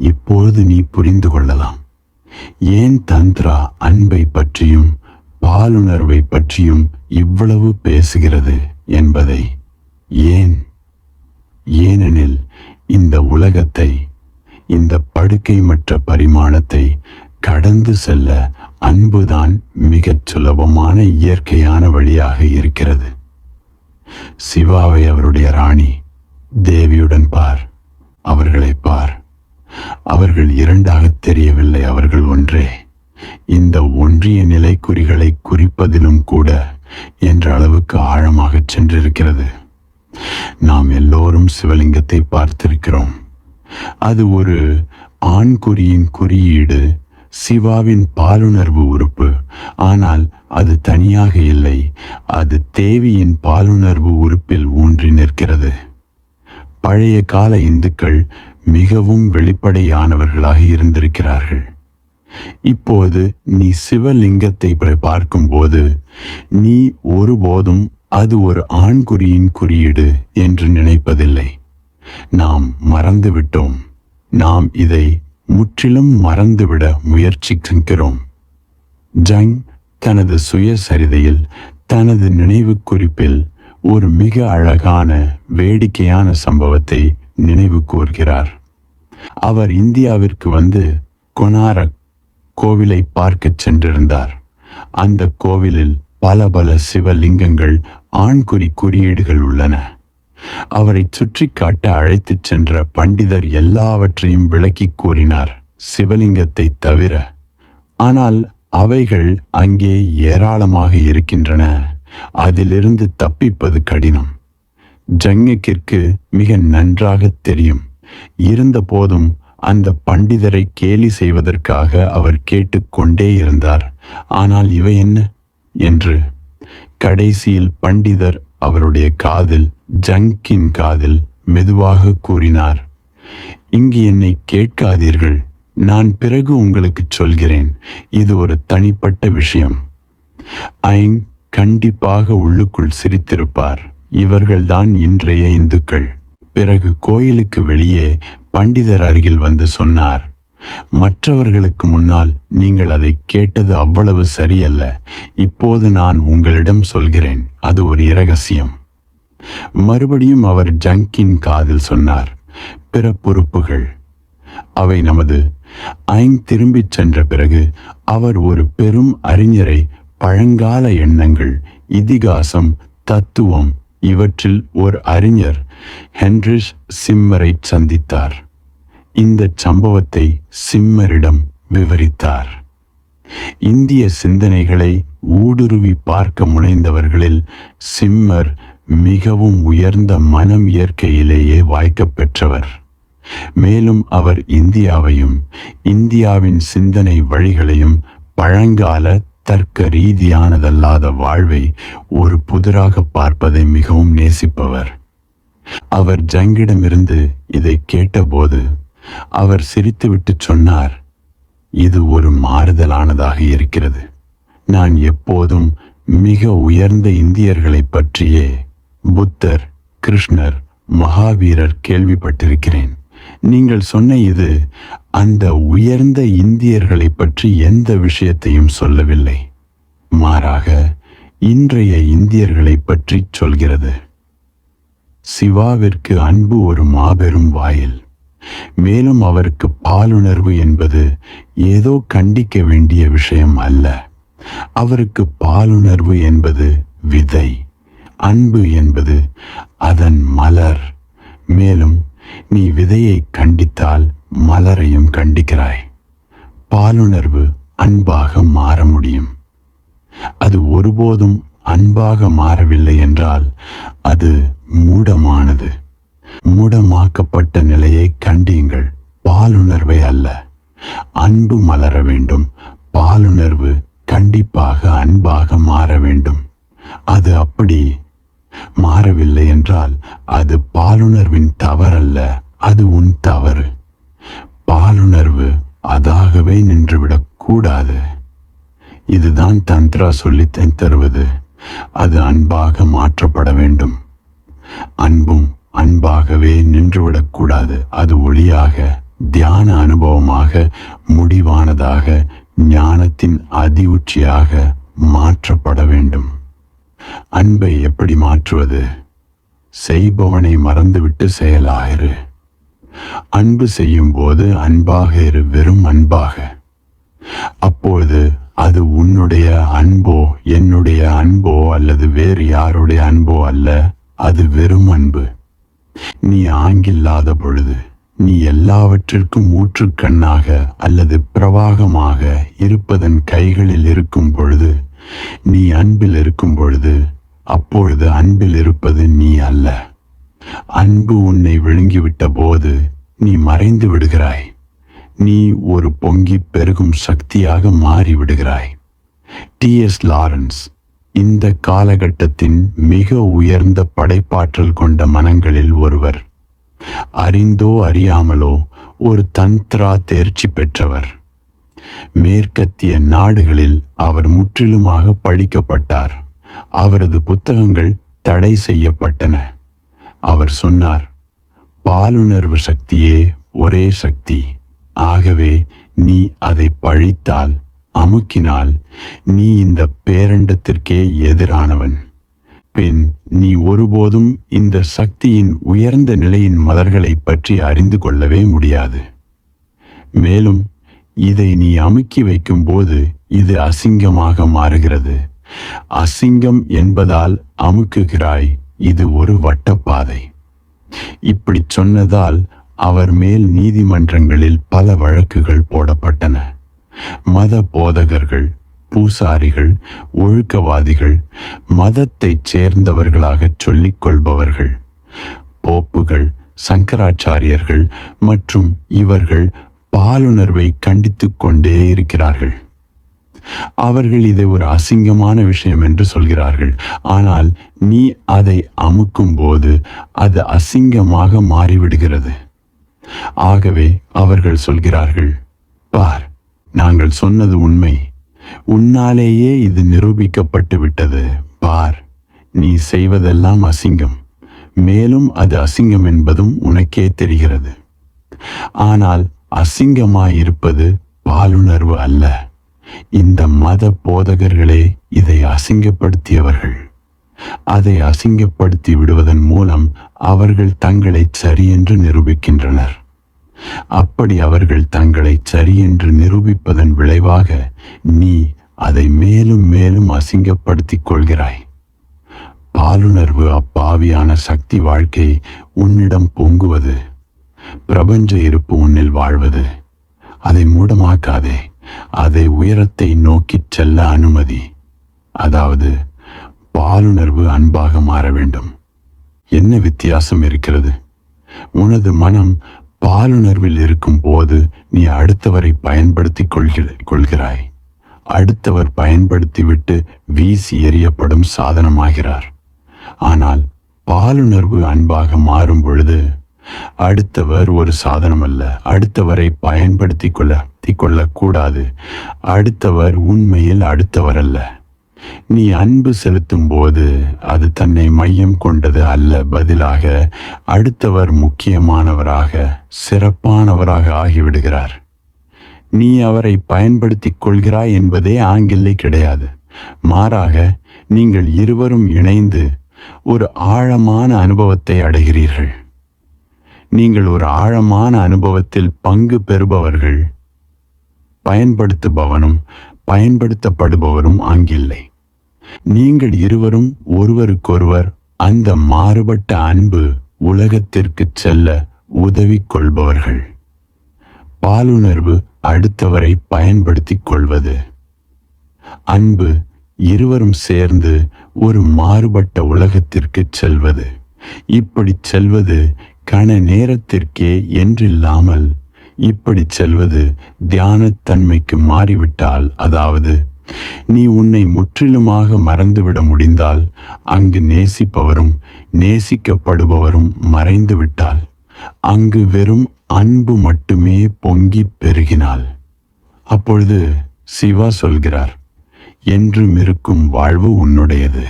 இப்பொழுது நீ புரிந்து கொள்ளலாம் ஏன் தந்திரா அன்பை பற்றியும் பாலுணர்வை பற்றியும் இவ்வளவு பேசுகிறது என்பதை. ஏனெனில் இந்த உலகத்தை, இந்த படுக்கைமற்ற பரிமாணத்தை கடந்து செல்ல அன்புதான் மிகச் சுலபமான இயற்கையான வழியாக இருக்கிறது. சிவாவை அவருடைய ராணி தேவியுடன் பார், அவர்களை பார். அவர்கள் இரண்டாக தெரியவில்லை, அவர்கள் ஒன்றே. இந்த ஒன்றிய நிலைக்குறிகளை குறிப்பதிலும் கூட என்ற அளவுக்கு ஆழமாக சென்றிருக்கிறது. நாம் எல்லோரும் சிவலிங்கத்தை பார்த்திருக்கிறோம். அது ஒரு ஆண்குறியின் குறியீடு, சிவாவின் பாலுணர்வு உறுப்பு. ஆனால் அது தனியாக இல்லை, அது தேவியின் பாலுணர்வு உறுப்பில் ஊன்றி நிற்கிறது. பழைய கால இந்துக்கள் மிகவும் வெளிப்படையானவர்களாக இருந்திருக்கிறார்கள். இப்போது நீ சிவலிங்கத்தை பார்க்கும்போது நீ ஒருபோதும் அது ஒரு ஆண்குறியின் குறியீடு என்று நினைப்பதில்லை. நாம் மறந்துவிட்டோம். நாம் இதை முற்றிலும் மறந்துவிட முயற்சிக்கிறோம். ஜங் தனது சுயசரிதையில், தனது நினைவு குறிப்பில் ஒரு மிக அழகான வேடிக்கையான சம்பவத்தை நினைவு கூர்கிறார். அவர் இந்தியாவிற்கு வந்து கொனாரக் கோவிலை பார்க்கச் சென்றிருந்தார். அந்த கோவிலில் பல சிவலிங்கங்கள் ஆண்குறி குறியீடுகள் உள்ளன. அவரை சுற்றி காட்ட அழைத்துச் சென்ற பண்டிதர் எல்லாவற்றையும் விளக்கி கூறினார், சிவலிங்கத்தை தவிர. ஆனால் அவைகள் அங்கே ஏராளமாக இருக்கின்றன. அதிலிருந்து தப்பிப்பது கடினம். ஜங்கிற்கு மிக நன்றாக தெரியும். இருந்த போதும் அந்த பண்டிதரை கேலி செய்வதற்காக அவர் கேட்டுக்கொண்டே இருந்தார். ஆனால் இவை என்ன என்று. கடைசியில் பண்டிதர் அவருடைய காதில், ஜங்கின் காதில் மெதுவாக கூறினார், இங்கு என்னை கேட்காதீர்கள், நான் பிறகு உங்களுக்கு சொல்கிறேன். இது ஒரு தனிப்பட்ட விஷயம். ஐங் கண்டிப்பாக உள்ளுக்குள் சிரித்திருப்பார். இவர்கள்தான் இன்றைய இந்துக்கள். பிறகு கோயிலுக்கு வெளியே பண்டிதர் அருகில் வந்து சொன்னார், மற்றவர்களுக்கு முன்னால் நீங்கள் அதை கேட்டது அவ்வளவு சரியல்ல. இப்போது நான் உங்களிடம் சொல்கிறேன், அது ஒரு இரகசியம். மறுபடியும் அவர் ஜங்கின் காதில் சொன்னார், பிற பொறுப்புகள் அவை நமது. ஐங் திரும்பிச் சென்ற பிறகு அவர் ஒரு பெரும் அறிஞரை பழங்கால எண்ணங்கள், இதிகாசம், தத்துவம் இவற்றில் ஒரு அறிஞர் ஹென்ரிஷ் சிம்மரை சந்தித்தார். இந்த சம்பவத்தை சிம்மரிடம் விவரித்தார். இந்திய சிந்தனைகளை ஊடுருவி பார்க்க முனைந்தவர்களில் சிம்மர் மிகவும் உயர்ந்த மனம் இயற்கையிலேயே வாய்க்கப் பெற்றவர். மேலும் அவர் இந்தியாவையும் இந்தியாவின் சிந்தனை வழிகளையும் பழங்கால தர்க்க ரீதியானதல்லாத வாழ்வை ஒரு புதிராக பார்ப்பதை மிகவும் நேசிப்பவர். அவர் ஜங்கிடமிருந்து இதை கேட்டபோது அவர் சிரித்துவிட்டு சொன்னார், இது ஒரு மாறுதலானதாக இருக்கிறது. நான் எப்போதும் மிக உயர்ந்த இந்தியர்களை பற்றியே, புத்தர், கிருஷ்ணர், மகாவீரர் கேள்விப்பட்டிருக்கிறேன். நீங்கள் சொன்ன இது அந்த உயர்ந்த இந்தியர்களை பற்றி எந்த விஷயத்தையும் சொல்லவில்லை. மாறாக இன்றைய இந்தியர்களை பற்றி சொல்கிறது. சிவாவிற்கு அன்பு ஒரு மாபெரும் வாயில். மேலும் அவருக்கு பாலுணர்வு என்பது ஏதோ கண்டிக்க வேண்டிய விஷயம் அல்ல. அவருக்கு பாலுணர்வு என்பது விதை, அன்பு என்பது அதன் மலர். மேலும் நீ விதையை கண்டித்தால் மலரையும் கண்டிக்கிறாய். பாலுணர்வு அன்பாக மாற முடியும். அது ஒருபோதும் அன்பாக மாறவில்லை என்றால் அது மூடமானது. மூடமாக்கப்பட்ட நிலையை கண்டியுங்கள், பாலுணர்வை அல்ல. அன்பு மலர வேண்டும், பாலுணர்வு கண்டிப்பாக அன்பாக மாற வேண்டும். அது அப்படி மாறவில்லை என்றால் அது பாலுணர்வின் தவறல்ல, அது உன் தவறு. பாலுணர்வு அதாகவே நின்றுவிடக் கூடாது. இதுதான் தந்திரா சொல்லித் தருவது. அது அன்பாக மாற்றப்பட வேண்டும். அன்பும் அன்பாகவே நின்றுவிடக்கூடாது. அது ஒளியாக, தியான அனுபவமாக, முடிவானதாக, ஞானத்தின் அதி உச்சியாக மாற்றப்பட வேண்டும். அன்பை எப்படி மாற்றுவது? செய்பவனை மறந்துவிட்டு செயலாயிரு. அன்பு செய்யும் போது அன்பாக இரு, வெறும் அன்பாக. அப்பொழுது அது உன்னுடைய அன்போ என்னுடைய அன்போ அல்லது வேறு யாருடைய அன்போ அல்ல, அது வெறும் அன்பு. நீ ஆங்கில்லாத பொழுது, நீ எல்லாவற்றிற்கும் ஊற்றுக்கண்ணாக அல்லது பிரவாகமாக இருப்பதன் கைகளில் இருக்கும் பொழுது, நீ அன்பில் இருக்கும் பொழுது, அப்பொழுது அன்பில் இருப்பது நீ அல்ல. அன்பு உன்னை விழுங்கிவிட்ட போது நீ மறைந்து விடுகிறாய். நீ ஒரு பொங்கி பெருகும் சக்தியாக மாறிவிடுகிறாய். T.S. லாரன்ஸ் இந்த காலகட்டத்தின் மிக உயர்ந்த படைப்பாற்றல் கொண்ட மனங்களில் ஒருவர். அறிந்தோ அறியாமலோ ஒரு தந்திரா தேர்ச்சி பெற்றவர். மேற்கத்திய நாடுகளில் அவர் முற்றிலுமாக பழிக்கப்பட்டார். அவரது புத்தகங்கள் தடை செய்யப்பட்டன. அவர் சொன்னார், பாலுணர்வு சக்தியே ஒரே சக்தி. ஆகவே நீ அதை பழித்தால், அமுக்கினால், நீ இந்த பேரண்டத்திற்கே எதிரானவன். பின் நீ ஒருபோதும் இந்த சக்தியின் உயர்ந்த நிலையின் மலர்களை பற்றி அறிந்து கொள்ளவே முடியாது. மேலும் இதை நீ அமுக்கி வைக்கும் போது இது அசிங்கமாக மாறுகிறது. அசிங்கம் என்பதால் அமுக்குகிறாய். இது ஒரு வட்டப்பாதை. இப்படி சொன்னதால் அவர் மேல் நீதிமன்றங்களில் பல வழக்குகள் போடப்பட்டன. மத போதகர்கள், பூசாரிகள், ஒழுக்கவாதிகள், மதத்தைச் சேர்ந்தவர்களாக சொல்லிக் கொள்பவர்கள், போப்புகள், சங்கராச்சாரியர்கள் மற்றும் இவர்கள் பாலுணர்வை கண்டித்துக் கொண்டே இருக்கிறார்கள். அவர்கள் இதை ஒரு அசிங்கமான விஷயம் என்று சொல்கிறார்கள். ஆனால் நீ அதை அமுக்கும் போது அது அசிங்கமாக மாறிவிடுகிறது. ஆகவே அவர்கள் சொல்கிறார்கள், பார், நாங்கள் சொன்னது உண்மை. உன்னாலேயே இது நிரூபிக்கப்பட்டு விட்டது. பார், நீ செய்வதெல்லாம் அசிங்கம். மேலும் அது அசிங்கம் என்பதும் உனக்கே தெரிகிறது. ஆனால் அசிங்கமாயிருப்பது பாலுணர்வு அல்ல. இந்த மத போதகர்களே இதை அசிங்கப்படுத்தியவர்கள். அதை அசிங்கப்படுத்தி விடுவதன் மூலம் அவர்கள் தங்களை சரியென்று நிரூபிக்கின்றனர். அப்படி அவர்கள் தங்களை சரியென்று நிரூபிப்பதன் விளைவாக நீ அதை மேலும் மேலும் அசிங்கப்படுத்திக் கொள்கிறாய். பாலுணர்வு அப்பாவியான சக்தி வாழ்க்கை உன்னிடம் பொங்குவது, பிரபஞ்ச இருப்பு உன்னில் வாழ்வது. அதை மூடமாக்காதே. அதை உயரத்தை நோக்கிச் செல்ல அனுமதி. அதாவது பாலுணர்வு அன்பாக மாற வேண்டும். என்ன வித்தியாசம் இருக்கிறது? உனது மனம் பாலுணர்வில் இருக்கும் போது நீ அடுத்தவரை பயன்படுத்தி கொள்கிறாய். அடுத்தவர் பயன்படுத்திவிட்டு வீசி எறியப்படும் சாதனமாகிறார். ஆனால் பாலுணர்வு அன்பாக மாறும் பொழுது அடுத்தவர் ஒரு சாதனம் அல்ல. அடுத்தவரை பயன்படுத்தி கொள்ளக்கூடாது. அடுத்தவர் உண்மையில் அடுத்தவர் அல்ல. நீ அன்பு செலுத்தும் போது அது தன்னை மையம் கொண்டது அல்ல. பதிலாக அடுத்தவர் முக்கியமானவராக, சிறப்பானவராக ஆகிவிடுகிறார். நீ அவரை பயன்படுத்திக் கொள்கிறாய் என்பதே ஆங்கில்லை கிடையாது. மாறாக நீங்கள் இருவரும் இணைந்து ஒரு ஆழமான அனுபவத்தை அடைகிறீர்கள். நீங்கள் ஒரு ஆழமான அனுபவத்தில் பங்கு பெறுபவர்கள். பயன்படுத்துபவனும் பயன்படுத்தப்படுபவரும் ஆங்கில்லை. நீங்கள் இருவரும் ஒருவருக்கொருவர் அந்த மாறுபட்ட அன்பு உலகத்திற்கு செல்ல உதவி கொள்பவர்கள். பாலுணர்வு அடுத்தவரை பயன்படுத்திக் கொள்வது. அன்பு இருவரும் சேர்ந்து ஒரு மாறுபட்ட உலகத்திற்கு செல்வது. இப்படி செல்வது கண நேரத்திற்கே என்றில்லாமல் இப்படி செல்வது தியானத்தன்மைக்கு மாறிவிட்டால், அதாவது நீ உன்னை முற்றிலுமாக மறந்துவிட முடிந்தால் அங்கு நேசிப்பவரும் நேசிக்கப்படுபவரும் மறைந்து விட்டால் அங்கு வெறும் அன்பு மட்டுமே பொங்கி பெருகினாள். அப்பொழுது சிவா சொல்கிறார், என்றும் இருக்கும் வாழ்வு உன்னுடையது.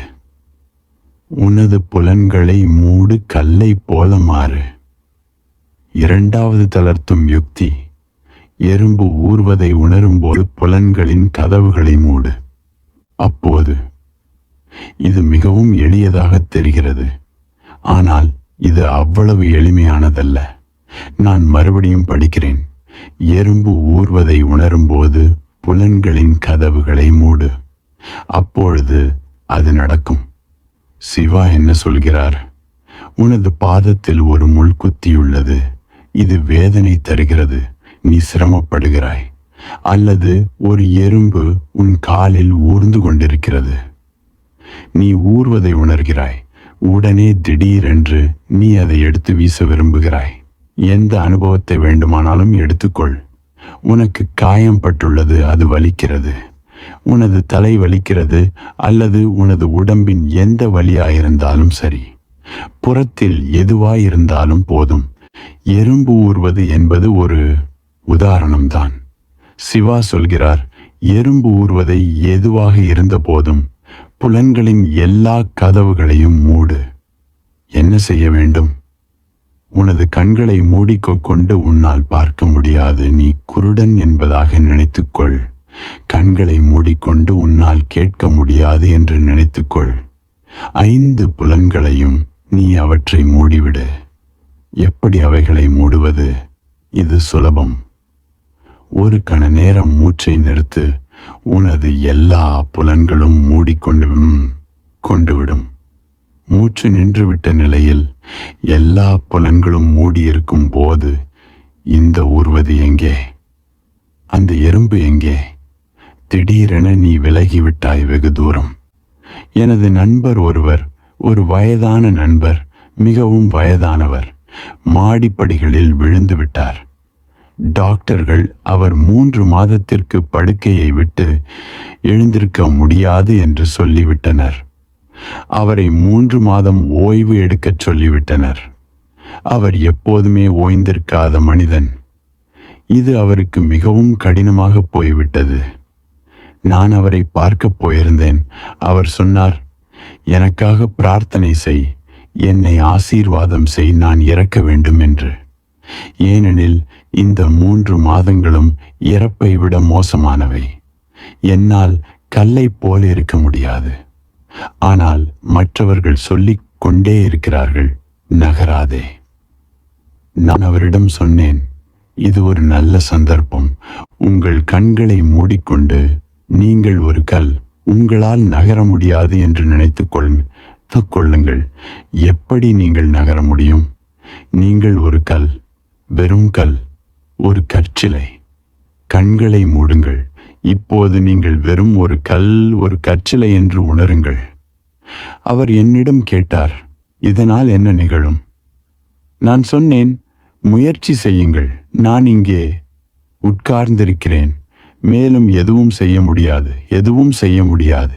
உனது புலன்களை மூடு, கல்லை போல மாறு. இரண்டாவது தளர்த்தும் யுக்தி, எறும்பு ஊர்வதை உணரும்போது புலன்களின் கதவுகளை மூடு. அப்போது இது மிகவும் எளியதாக தெரிகிறது, ஆனால் இது அவ்வளவு எளிமையானதல்ல. நான் மறுபடியும் படிக்கிறேன். எறும்பு ஊர்வதை உணரும்போது புலன்களின் கதவுகளை மூடு. அப்பொழுது அது நடக்கும். சிவா என்ன சொல்கிறார்? உனது பாதத்தில் ஒரு முள்குத்தியுள்ளது. இது வேதனை தருகிறது. நீ சிரமப்படுகிறாய். அல்லது ஒரு எறும்பு உன் காலில் ஊர்ந்து கொண்டிருக்கிறது. நீ ஊர்வதை உணர்கிறாய். உடனே திடீரென்று நீ அதை எடுத்து வீச விரும்புகிறாய். எந்த அனுபவத்தை வேண்டுமானாலும் எடுத்துக்கொள். உனக்கு காயம் பட்டுள்ளது, அது வலிக்கிறது. உனது தலை வலிக்கிறது, அல்லது உனது உடம்பின் எந்த வலியாயிருந்தாலும் சரி, புறத்தில் எதுவாயிருந்தாலும் போதும். எறும்பு ஊர்வது என்பது ஒரு உதாரணம்தான். சிவா சொல்கிறார், எறும்பு ஊர்வதை எதுவாக இருந்த போதும் புலன்களின் எல்லா கதவுகளையும் மூடு. என்ன செய்ய வேண்டும்? உனது கண்களை மூடிக்கொண்டு உன்னால் பார்க்க முடியாது. நீ குருடன் என்பதாக நினைத்துக்கொள். கண்களை மூடிக்கொண்டு உன்னால் கேட்க முடியாது என்று நினைத்துக்கொள். 5 புலன்களையும் நீ அவற்றை மூடிவிடு. எப்படி அவைகளை மூடுவது? இது சுலபம். ஒரு கண நேரம் மூச்சை நிறுத்து. உனது எல்லா புலன்களும் கொண்டுவிடும். மூச்சு நின்றுவிட்ட நிலையில் எல்லா புலன்களும் மூடியிருக்கும் போது இந்த ஊர்வது எங்கே? அந்த எறும்பு எங்கே? திடீரென நீ விலகிவிட்டாய் வெகு தூரம். எனது நண்பர் ஒருவர், ஒரு வயதான நண்பர், மிகவும் வயதானவர், மாடிப்படிகளில் விழுந்து விட்டார். டாக்டர்கள் அவர் 3 மாதத்திற்கு படுக்கையை விட்டு எழுந்திருக்க முடியாது என்று சொல்லிவிட்டனர். அவரை 3 மாதம் ஓய்வு எடுக்கச் சொல்லிவிட்டனர். அவர் எப்போதுமே ஓய்ந்திருக்காத மனிதன். இது அவருக்கு மிகவும் கடினமாக போய்விட்டது. நான் அவரை பார்க்க போயிருந்தேன். அவர் சொன்னார், எனக்காக பிரார்த்தனை செய், என்னை ஆசீர்வாதம் செய், நான் இறக்க வேண்டும் என்று. ஏனெனில் இந்த 3 மாதங்களும் இறப்பை விட மோசமானவை. என்னால் கல்லை போல இருக்க முடியாது. ஆனால் மற்றவர்கள் சொல்லிக் கொண்டே இருக்கிறார்கள், நகராதே. நான் அவரிடம் சொன்னேன், இது ஒரு நல்ல சந்தர்ப்பம். உங்கள் கண்களை மூடிக்கொண்டு நீங்கள் ஒரு கல், உங்களால் நகர முடியாது என்று நினைத்துக் கொள்ளுங்கள். எப்படி நீங்கள் நகர முடியும்? நீங்கள் ஒரு கல், வெறும் கல், ஒரு கற்சிலை. கண்களை மூடுங்கள். இப்போது நீங்கள் வெறும் ஒரு கல், ஒரு கற்சிலை என்று உணருங்கள். அவர் என்னிடம் கேட்டார், இதனால் என்ன நிகழும்? நான் சொன்னேன், முயற்சி செய்யுங்கள். நான் இங்கே உட்கார்ந்திருக்கிறேன். மேலும் எதுவும் செய்ய முடியாது.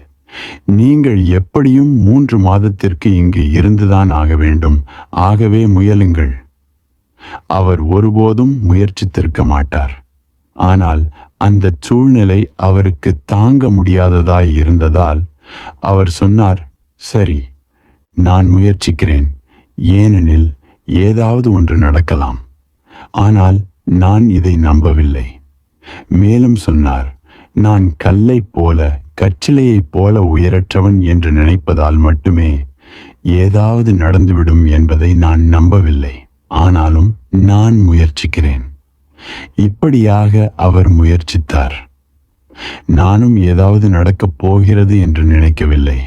நீங்கள் எப்படியும் 3 மாதத்திற்கு இங்கு இருந்துதான் ஆக வேண்டும். ஆகவே முயலுங்கள். அவர் ஒருபோதும் முயற்சித்திருக்க மாட்டார். ஆனால் அந்த சூழ்நிலை அவருக்கு தாங்க முடியாததாய் இருந்ததால் அவர் சொன்னார், சரி, நான் முயற்சிக்கிறேன். ஏனெனில் ஏதாவது ஒன்று நடக்கலாம். ஆனால் நான் இதை நம்பவில்லை. மேலும் சொன்னார், நான் கல்லை போல, கற்சிலையைப் போல உயரற்றவன் என்று நினைப்பதால் மட்டுமே ஏதாவது நடந்துவிடும் என்பதை நான் நம்பவில்லை. ஆனாலும் நான் முயற்சிக்கிறேன். இப்படியாக அவர் முயற்சித்தார். நானும் ஏதாவது நடக்கப் போகிறது என்று நினைக்கவில்லை.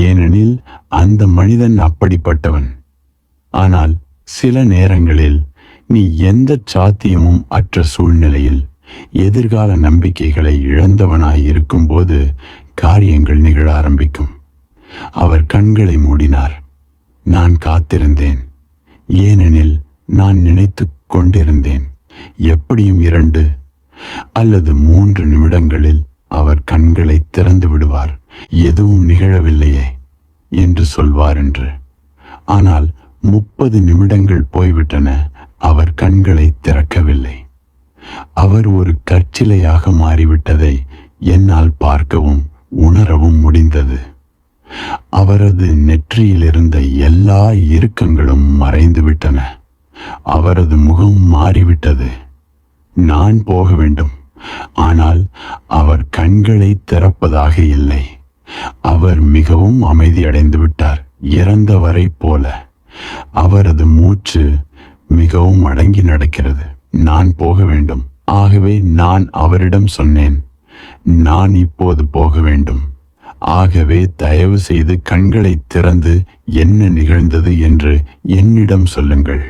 ஏனெனில் அந்த மனிதன் அப்படிப்பட்டவன். ஆனால் சில நேரங்களில் நீ எந்த சாத்தியமும் அற்ற சூழ்நிலையில் எதிர்கால நம்பிக்கைகளை இழந்தவனாய் இருக்கும்போது காரியங்கள் நிகழ ஆரம்பிக்கும். அவர் கண்களை மூடினார். நான் காத்திருந்தேன். ஏனெனில் நான் நினைத்து கொண்டிருந்தேன், எப்படியும் 2 அல்லது 3 நிமிடங்களில் அவர் கண்களை திறந்து விடுவார், எதுவும் நிகழவில்லையே என்று சொல்வார் என்று. ஆனால் 30 நிமிடங்கள் போய்விட்டன, அவர் கண்களை திறக்கவில்லை. அவர் ஒரு கற்சிலையாக மாறிவிட்டதை என்னால் பார்க்கவும் உணரவும் முடிந்தது. அவரது நெற்றியில் இருந்த எல்லா இறுக்கங்களும் மறைந்துவிட்டன. அவரது முகம் மாறிவிட்டது. நான் போக வேண்டும், ஆனால் அவர் கண்களை திறப்பதாக இல்லை. அவர் மிகவும் அமைதியடைந்து விட்டார், இறந்தவரை போல. அவரது மூச்சு மிகவும் அடங்கி நடக்கிறது. நான் போக வேண்டும். ஆகவே நான் அவரிடம் சொன்னேன், நான் இப்போது போக வேண்டும். ஆகவே தயவு செய்து கண்களை திறந்து என்ன நிகழ்ந்தது என்று என்னிடம் சொல்லுங்கள்.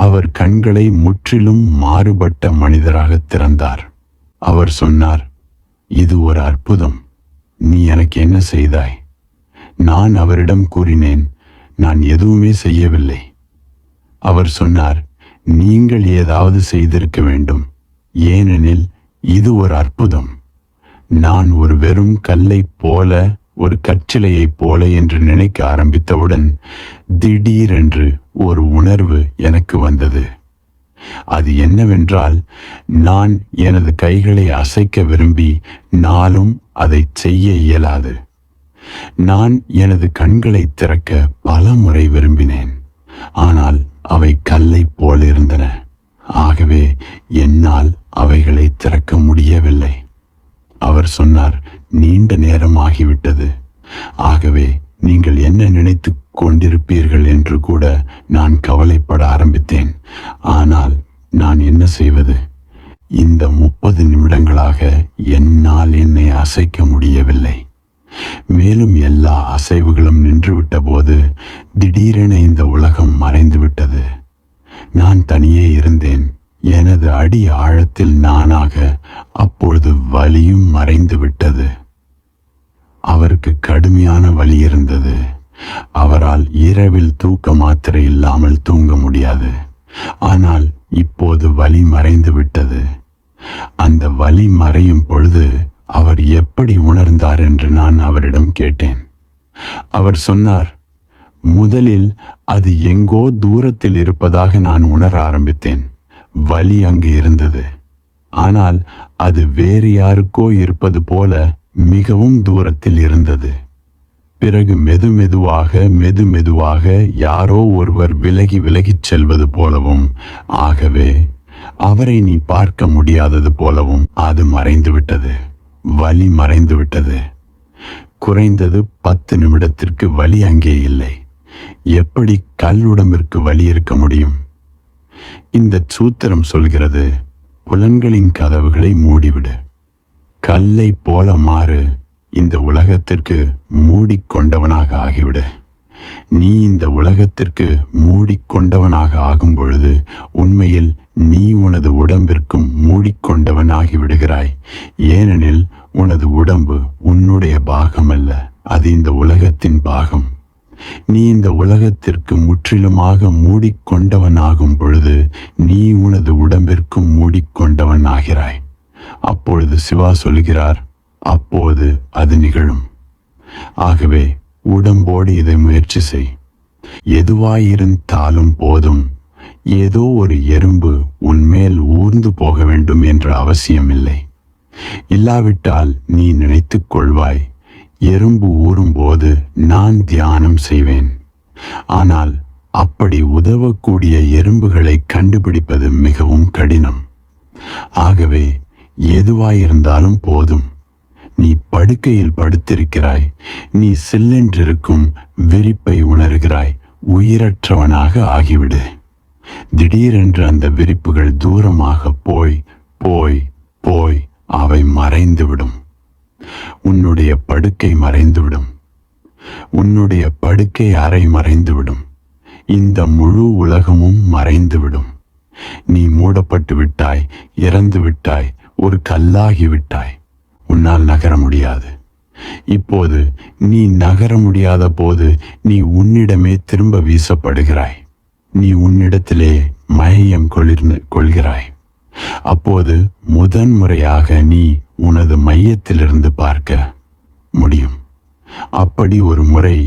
அவர் கண்களை முற்றிலும் மாறுபட்ட மனிதராக திறந்தார். அவர் சொன்னார், இது ஒரு அற்புதம். நீ எனக்கு என்ன செய்தாய்? நான் அவரிடம் கூறினேன், நான் எதுவுமே செய்யவில்லை. அவர் சொன்னார், நீங்கள் ஏதாவது செய்திருக்க வேண்டும், ஏனெனில் இது ஒரு அற்புதம். நான் ஒரு வெறும் கல்லை போல, ஒரு கற்சிலையைப் போல என்று நினைக்க ஆரம்பித்தவுடன் திடீரென்று ஒரு உணர்வு எனக்கு வந்தது. அது என்னவென்றால், நான் எனது கைகளை அசைக்க விரும்பி நானும் அதை செய்ய இயலாது. நான் எனது கண்களை திறக்க பல முறை விரும்பினேன், ஆனால் அவை கல்லை போல் இருந்தன. ஆகவே என்னால் அவைகளை திறக்க முடியவில்லை. அவர் சொன்னார், நீண்ட நேரம் ஆகிவிட்டது. ஆகவே நீங்கள் என்ன நினைத்து கொண்டிருப்பீர்கள் என்று கூட நான் கவலைப்பட ஆரம்பித்தேன். ஆனால் நான் என்ன செய்வது? இந்த 30 நிமிடங்களாக என்னால் என்னை அசைக்க முடியவில்லை. மேலும் எல்லா அசைவுகளும் நின்றுவிட்ட போது திடீரென இந்த உலகம் மறைந்துவிட்டது. நான் தனியே இருந்தேன். எனது அடி ஆழத்தில் நானாக. அப்பொழுது வலியும் மறைந்து விட்டது. அவருக்கு கடுமையான வலி இருந்தது. அவரால் இரவில் தூக்க மாத்திரை இல்லாமல் தூங்க முடியாது. ஆனால் இப்போது வலி மறைந்து விட்டது. அந்த வலி மறையும் பொழுது அவர் எப்படி உணர்ந்தார் என்று நான் அவரிடம் கேட்டேன். அவர் சொன்னார், முதலில் அது எங்கோ தூரத்தில் இருப்பதாக நான் உணர ஆரம்பித்தேன். வலி அங்கு இருந்தது, ஆனால் அது வேறு யாருக்கோ இருப்பது போல மிகவும் தூரத்தில் இருந்தது. பிறகு மெதுமெதுவாக யாரோ ஒருவர் விலகிச் செல்வது போலவும், ஆகவே அவரை நீ பார்க்க முடியாதது போலவும் அது மறைந்துவிட்டது. வலி மறைந்துவிட்டது. குறைந்தது 10 நிமிடத்திற்கு வலி அங்கே இல்லை. எப்படி கல்லுடம்பிற்கு வலி இருக்க முடியும்? இந்த சூத்திரம் சொல்கிறது, புலன்களின் கதவுகளை மூடிவிடு, கல்லை போல மாறு, இந்த உலகத்திற்கு மூடிக்கொண்டவனாக ஆகிவிடு. நீ இந்த உலகத்திற்கு மூடிக்கொண்டவனாக ஆகும் பொழுது உண்மையில் நீ உனது உடம்பிற்கும் மூடிக்கொண்டவன் ஆகிவிடுகிறாய். ஏனெனில் உனது உடம்பு உன்னுடைய பாகம் அல்ல, அது இந்த உலகத்தின் பாகம். நீ இந்த உலகத்திற்கு முற்றிலுமாக மூடிக்கொண்டவன் ஆகும் பொழுது நீ உனது உடம்பிற்கும் மூடிக்கொண்டவன் ஆகிறாய். அப்பொழுது சிவா சொல்கிறார், அப்போது அது நிகழும். ஆகவே உடம்போடு இதை முயற்சி செய். எதுவாயிருந்தாலும் போதும். ஏதோ ஒரு எறும்பு உன்மேல் ஊர்ந்து போக வேண்டும் என்ற அவசியமில்லை. இல்லாவிட்டால் நீ நினைத்துக் கொள்வாய், எறும்பு ஊறும்போது நான் தியானம் செய்வேன். ஆனால் அப்படி உதவக்கூடிய எறும்புகளை கண்டுபிடிப்பது மிகவும் கடினம். ஆகவே எதுவாயிருந்தாலும் போதும். நீ படுக்கையில் படுத்திருக்கிறாய், நீ சில்லென்றிருக்கும் விரிப்பை உணர்கிறாய், உயிரற்றவனாக ஆகிவிடு. திடீரென்று அந்த விரிப்புகள் தூரமாக போய் போய் போய் அவை மறைந்துவிடும். உன்னுடைய படுக்கை மறைந்துவிடும். உன்னுடைய படுக்கை அறை மறைந்துவிடும். இந்த முழு உலகமும் மறைந்துவிடும். நீ மூடப்பட்டு விட்டாய், இறந்து விட்டாய், ஒரு கல்லாகி விட்டாய். உன்னால் நகர முடியாது. இப்போது நீ நகர முடியாத போது நீ உன்னிடமே திரும்ப வீசப்படுகிறாய். நீ உன்னிடத்திலே மயம் கொள்கிறாய். அப்போது முதன்முறையாக நீ உனது மையத்திலிருந்து பார்க்க முடியும். அப்படி ஒரு முறை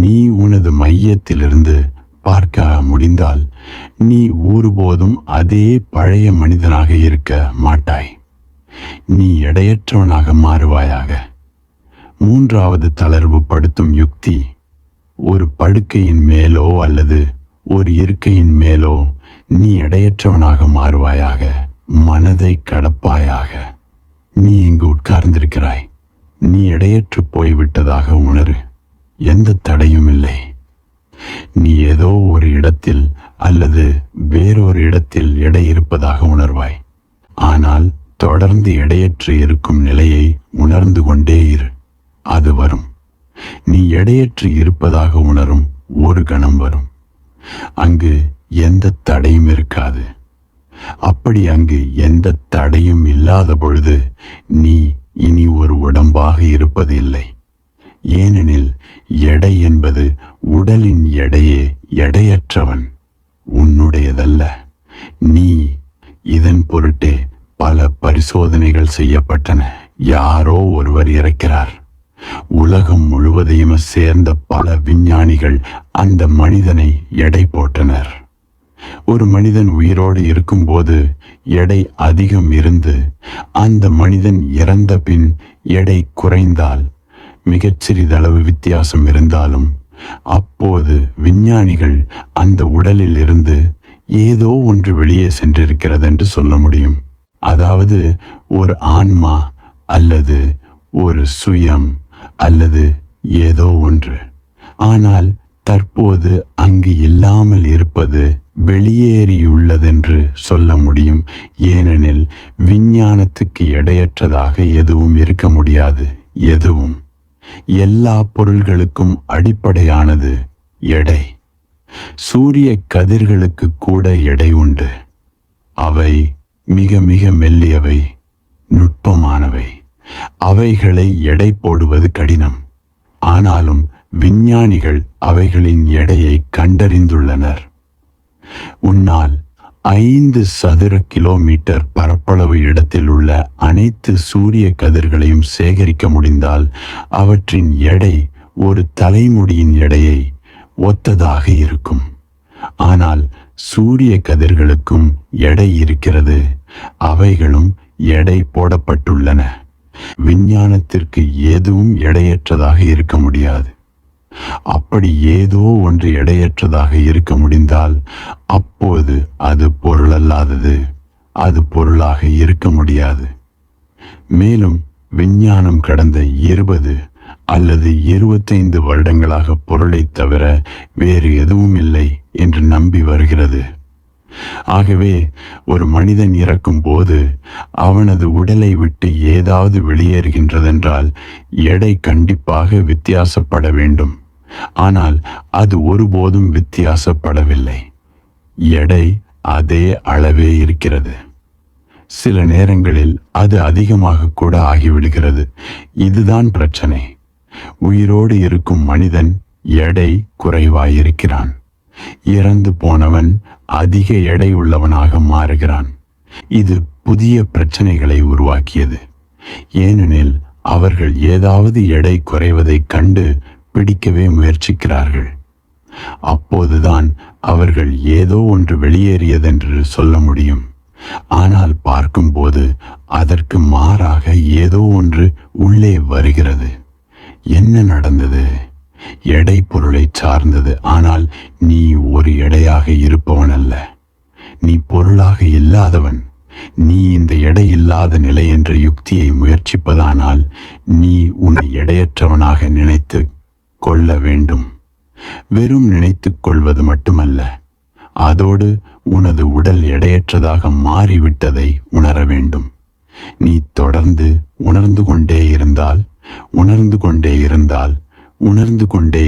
நீ உனது மையத்திலிருந்து பார்க்க முடிந்தால் நீ ஒருபோதும் அதே பழைய மனிதனாக இருக்க மாட்டாய். நீ எடையற்றவனாக மாறுவாயாக. மூன்றாவது தளர்வு படுத்தும் யுக்தி, ஒரு படுக்கையின் மேலோ அல்லது ஒரு இருக்கையின் மேலோ நீ எடையற்றவனாக மாறுவாயாக. மனதை கடப்பாயாக. நீ இங்கு உட்கார்ந்திருக்கிறாய். நீ எடையற்று போய்விட்டதாக உணரு. எந்த தடையும் இல்லை. நீ ஏதோ ஒரு இடத்தில் அல்லது வேறொரு இடத்தில் எடை இருப்பதாக உணர்வாய். ஆனால் தொடர்ந்து எடையற்று இருக்கும் நிலையை உணர்ந்து கொண்டே இரு. அது வரும். நீ எடையற்று இருப்பதாக உணரும் ஒரு கணம் வரும். அங்கு எந்த தடையும் இருக்காது. அப்படி அங்கு எந்த தடையும் இல்லாத பொழுது நீ இனி ஒரு உடம்பாக இருப்பது இல்லை. ஏனெனில் எடை என்பது உடலின் எடையே. எடையற்றவன் உன்னுடையதல்ல நீ. இதன் பொருட்டே பல பரிசோதனைகள் செய்யப்பட்டன. யாரோ ஒருவர் இறக்கிறார். உலகம் முழுவதையும் சேர்ந்த பல விஞ்ஞானிகள் அந்த மனிதனை எடை போட்டனர். ஒரு மனிதன் உயிரோடு இருக்கும்போது எடை அதிகம் இருந்து அந்த மனிதன் இறந்த பின் எடை குறைந்தால், மிகச் சிறிதளவு வித்தியாசம் இருந்தாலும், அப்போது விஞ்ஞானிகள் அந்த உடலில் இருந்து ஏதோ ஒன்று வெளியே சென்றிருக்கிறது என்று சொல்ல முடியும். அதாவது ஒரு ஆன்மா அல்லது ஒரு சுயம் அல்லது ஏதோ ஒன்று. ஆனால் தற்போது அங்கு இல்லாமல் இருப்பது வெளியேறியுள்ளதென்று சொல்ல முடியும். ஏனெனில் விஞ்ஞானத்துக்கு எடையற்றதாக எதுவும் இருக்க முடியாது. எதுவும், எல்லா பொருள்களுக்கும் அடிப்படையானது எடை. சூரிய கதிர்களுக்கு கூட எடை உண்டு. அவை மிக மிக மெல்லியவை, நுட்பமானவை. அவைகளை எடை போடுவது கடினம். ஆனாலும் விஞ்ஞானிகள் அவைகளின் எடையை கண்டறிந்துள்ளனர். உன்னால் 5 சதுர கிலோமீட்டர் பரப்பளவு இடத்தில் உள்ள அனைத்து சூரிய கதிர்களையும் சேகரிக்க முடிந்தால் அவற்றின் எடை ஒரு தலைமுடியின் எடையை ஒத்ததாக இருக்கும். ஆனால் சூரிய கதிர்களுக்கும் எடை இருக்கிறது. அவைகளும் எடை போடப்பட்டுள்ளன. விஞ்ஞானத்திற்கு எதுவும் எடையற்றதாக இருக்க முடியாது. அப்படி ஏதோ ஒன்று எடையற்றதாக இருக்க முடிந்தால் அப்போது அது பொருளல்லாதது. அது பொருளாக இருக்க முடியாது. மேலும் விஞ்ஞானம் கடந்த 20 அல்லது 25 வருடங்களாக பொருளை தவிர வேறு எதுவும் இல்லை என்று நம்பி வருகிறது. ஆகவே ஒரு மனிதன் இறக்கும் போது அவனது உடலை விட்டு ஏதாவது வெளியேறுகின்றதென்றால் எடை கண்டிப்பாக வித்தியாசப்பட வேண்டும். ஆனால் அது ஒருபோதும் வித்தியாசப்படவில்லை. எடை அதே அளவே இருக்கிறது. சில நேரங்களில் அது அதிகமாக கூட ஆகிவிடுகிறது. இதுதான் பிரச்சனை. உயிரோடு இருக்கும் மனிதன் எடை குறைவாயிருக்கிறான். இறந்து போனவன் அதிக எடை உள்ளவனாக மாறுகிறான். இது புதிய பிரச்சனைகளை உருவாக்கியது. ஏனெனில் அவர்கள் ஏதாவது எடை குறைவதை கண்டு பிடிக்கவே முயற்சிக்கிறார்கள். அப்போதுதான் அவர்கள் ஏதோ ஒன்று வெளியேறியதென்று சொல்ல முடியும். ஆனால் பார்க்கும்போது அதற்கு மாறாக ஏதோ ஒன்று உள்ளே வருகிறது. என்ன நடந்தது? எடை பொருளை சார்ந்தது. ஆனால் நீ ஒரு எடையாக இருப்பவன் அல்ல. நீ பொருளாக இல்லாதவன். நீ இந்த எடை இல்லாத நிலை என்ற யுக்தியை முயற்சிப்பதானால் நீ உன்னை எடையற்றவனாக நினைத்து கொள்ள வேண்டும். வெறும் நினைத்துக் கொள்வது மட்டுமல்ல, அதோடு உனது உடல் எடையற்றதாக மாறிவிட்டதை உணர வேண்டும். நீ தொடர்ந்து உணர்ந்து கொண்டே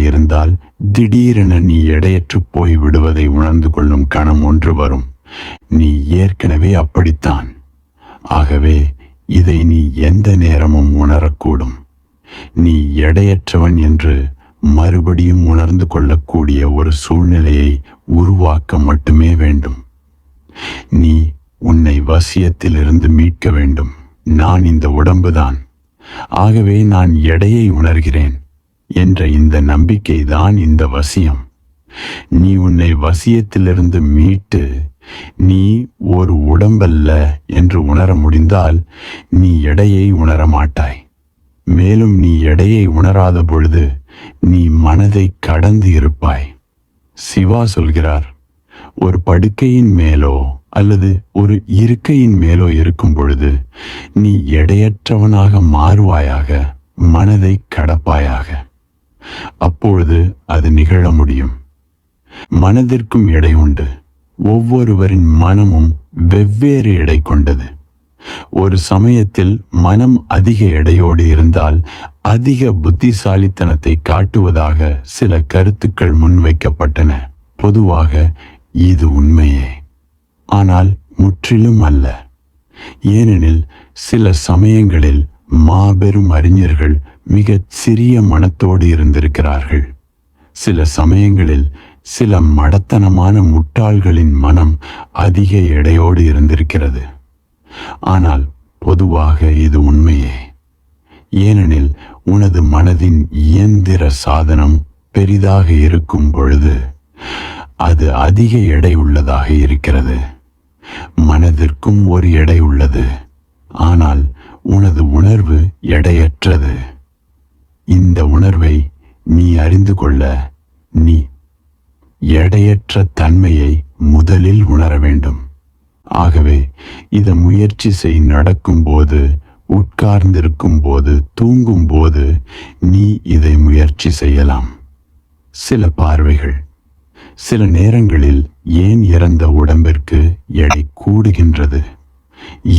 இருந்தால் திடீரென நீ எடையற்று போய் விடுவதை உணர்ந்து கொள்ளும் கணம் ஒன்று வரும். நீ ஏற்கனவே அப்படித்தான். ஆகவே இதை நீ எந்த நேரமும் உணரக்கூடும். நீ எடையற்றவன் என்று மறுபடியும் உணர்ந்து கொள்ளக்கூடிய ஒரு சூழ்நிலையை உருவாக்க மட்டுமே வேண்டும். நீ உன்னை வசியத்தில் இருந்து மீட்க வேண்டும். நான் இந்த உடம்புதான், ஆகவே நான் எடையை உணர்கிறேன் என்ற இந்த நம்பிக்கை தான் இந்த வசியம். நீ உன்னை வசியத்திலிருந்து மீட்டு நீ ஒரு உடம்பல்ல என்று உணர முடிந்தால் நீ எடையை உணர மாட்டாய். மேலும் நீ எடையை உணராத பொழுது நீ மனதை கடந்து இருப்பாய். சிவா சொல்கிறார், ஒரு படுக்கையின் மேலோ அல்லது ஒரு இருக்கையின் மேலோ இருக்கும் பொழுது நீ எடையற்றவனாக மாறுவாயாக, மனதை கடப்பாயாக. அப்பொழுது அது நிகழ முடியும். மனதிற்கும் எடை உண்டு. ஒவ்வொருவரின் மனமும் வெவ்வேறு எடை கொண்டது. ஒரு சமயத்தில் மனம் அதிக எடையோடு இருந்தால் அதிக புத்திசாலித்தனத்தை காட்டுவதாக சில கருத்துக்கள் முன்வைக்கப்பட்டன. பொதுவாக இது உண்மையே, ஆனால் முற்றிலும் அல்ல. ஏனெனில் சில சமயங்களில் மாபெரும் அறிஞர்கள் மிகச் சிறிய மனத்தோடு இருந்திருக்கிறார்கள். சில சமயங்களில் சில மடத்தனமான முட்டாள்களின் மனம் அதிக எடையோடு இருந்திருக்கிறது. ஆனால் பொதுவாக இது உண்மையே. ஏனெனில் உனது மனதின் இயந்திர சாதனம் பெரிதாக இருக்கும் பொழுது அது அதிக எடை உள்ளதாக இருக்கிறது. மனதிற்கும் ஒரு எடை உள்ளது, ஆனால் உனது உணர்வு எடையற்றது. இந்த உணர்வை நீ அறிந்து கொள்ள நீ எடையற்ற தன்மையை முதலில் உணர வேண்டும். ஆகவே இதை முயற்சி செய். நடக்கும்போது, உட்கார்ந்திருக்கும் போது, தூங்கும் போது நீ இதை முயற்சி செய்யலாம். சில பார்வைகள். சில நேரங்களில் ஏன் இறந்த உடம்பிற்கு எடை கூடுகின்றது?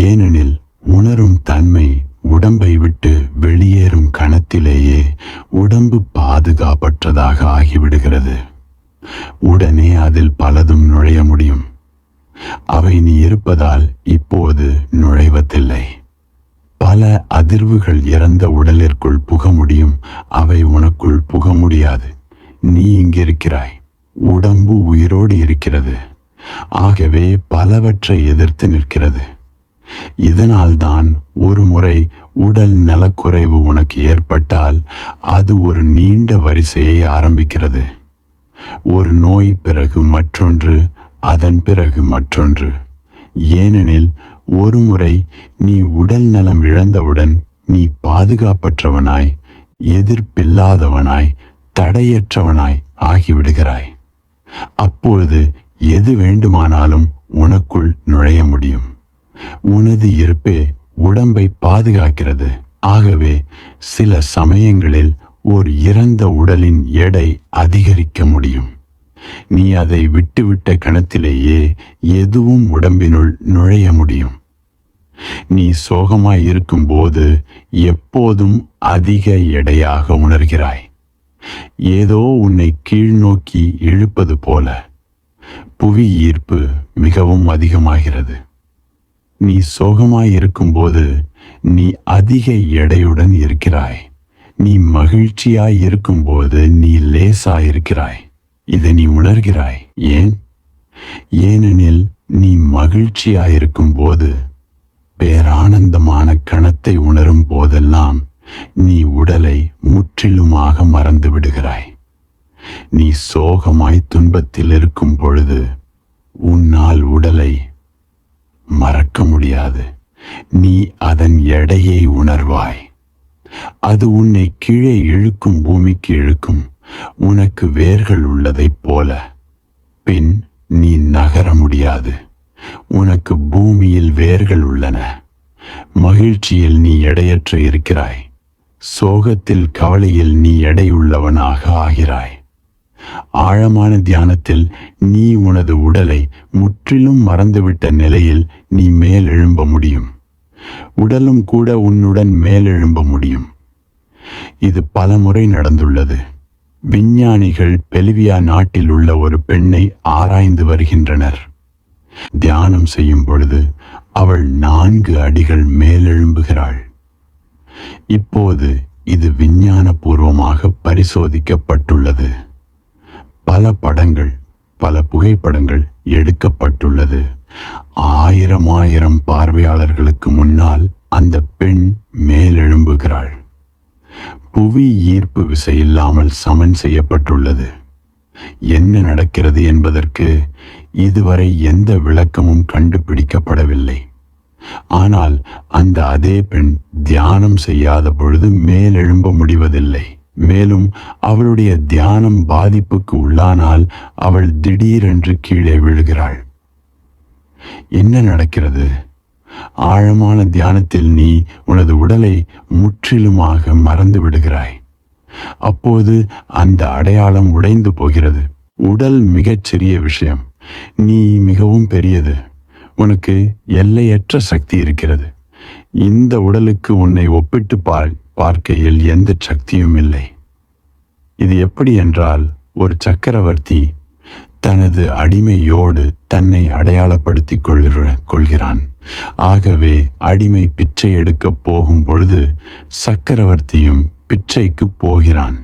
ஏனெனில் உணரும் தன்மை உடம்பை விட்டு வெளியேறும் கணத்திலேயே உடம்பு பாதுகாப்பற்றதாக ஆகிவிடுகிறது. உடனே அதில் பலதும் நுழைய முடியும். அவை நீ இருப்பதால் இப்போது நுழைவதில்லை. பல அதிர்வுகள் இறந்த உடலிற்குள் புக முடியும், அவை உனக்குள் புக முடியாது. நீ இங்கிருக்கிறாய், உடம்பு உயிரோடு இருக்கிறது. ஆகவே பலவற்றை எதிர்த்து நிற்கிறது. இதனால்தான் ஒரு முறை உடல் நலக்குறைவு உனக்கு ஏற்பட்டால் அது ஒரு நீண்ட வரிசையை ஆரம்பிக்கிறது. ஒரு நோய் பிறகு மற்றொன்று, அதன் பிறகு மற்றொன்று. ஏனெனில் ஒரு முறை நீ உடல் நலம் இழந்தவுடன் நீ பாதுகாப்பற்றவனாய், எதிர்ப்பில்லாதவனாய், தடையற்றவனாய் ஆகிவிடுகிறாய். அப்பொழுது எது வேண்டுமானாலும் உனக்குள் நுழைய முடியும். உனது இருப்பே உடம்பை பாதுகாக்கிறது. ஆகவே சில சமயங்களில் ஒரு இறந்த உடலின் எடை அதிகரிக்க முடியும். நீ அதை விட்டுவிட்ட கணத்திலேயே எதுவும் உடம்பினுள் நுழைய முடியும். நீ சோகமாய் இருக்கும் போது எப்போதும் அதிக எடையாக உணர்கிறாய். ஏதோ உன்னை கீழ் நோக்கி இழுப்பது போல. புவி ஈர்ப்பு மிகவும் அதிகமாகிறது. நீ சோகமாய் இருக்கும்போது நீ அதிக எடையுடன் இருக்கிறாய். நீ மகிழ்ச்சியாய் இருக்கும்போது நீ லேசாயிருக்கிறாய். இதை நீ உணர்கிறாய். ஏன்? ஏனெனில் நீ மகிழ்ச்சியாயிருக்கும் போது, பேரானந்தமான கணத்தை உணரும் போதெல்லாம் நீ உடலை முற்றிலுமாக மறந்து விடுகிறாய். நீ சோகமாய் துன்பத்தில் இருக்கும் பொழுது உன்னால் உடலை மறக்க முடியாது. நீ அதன் எடையை உணர்வாய். அது உன்னை கீழே இழுக்கும், பூமிக்கு இழுக்கும். உனக்கு வேர்கள் உள்ளதைப் போல. பின் நீ நகர முடியாது. உனக்கு பூமியில் வேர்கள் உள்ளன. மகிழ்ச்சியில் நீ எடையற்று இருக்கிறாய். சோகத்தில், கவலையில் நீ எடையுள்ளவனாக ஆகிறாய். ஆழமான தியானத்தில் நீ உனது உடலை முற்றிலும் மறந்துவிட்ட நிலையில் நீ மேலெழும்ப முடியும். உடலும் கூட உன்னுடன் மேலெழும்ப முடியும். இது பல முறை நடந்துள்ளது. விஞ்ஞானிகள் பெலிவியா நாட்டில் உள்ள ஒரு பெண்ணை ஆராய்ந்து வருகின்றனர். தியானம் செய்யும் பொழுது அவள் 4 அடிகள் மேலெழும்புகிறாள். இப்போது இது விஞ்ஞான பூர்வமாக பரிசோதிக்கப்பட்டுள்ளது. பல படங்கள், பல புகைப்படங்கள் எடுக்கப்பட்டுள்ளது. 1000 பார்வையாளர்களுக்கு முன்னால் அந்த பெண் மேலெழும்புகிறாள். புவி ஈர்ப்பு விசை இல்லாமல் சமன் செய்யப்பட்டுள்ளது. என்ன நடக்கிறது என்பதற்கு இதுவரை எந்த விளக்கமும் கண்டுபிடிக்கப்படவில்லை. ஆனால் அந்த அதே பெண் தியானம் செய்யாத பொழுது மேலெழும்ப முடிவதில்லை. மேலும் அவளுடைய தியானம் பாதிப்புக்கு உள்ளானால் அவள் திடீரென்று கீழே விழுகிறாள். என்ன நடக்கிறது? ஆழமான தியானத்தில் நீ உனது உடலை முற்றிலுமாக மறந்து விடுகிறாய். அப்போது அந்த அடையாளம் உடைந்து போகிறது. உடல் மிகச் சிறிய விஷயம், நீ மிகவும் பெரியது. உனக்கு எல்லையற்ற சக்தி இருக்கிறது. இந்த உடலுக்கு உன்னை ஒப்பிட்டு பார்க்கையில் எந்த சக்தியும் இல்லை. இது எப்படி என்றால், ஒரு சக்கரவர்த்தி தனது அடிமையோடு தன்னை அடையாளப்படுத்திக் கொள்கிறான். ஆகவே அடிமை பிச்சை எடுக்க போகும் பொழுது சக்கரவர்த்தியும் பிச்சைக்கு போகிறான்.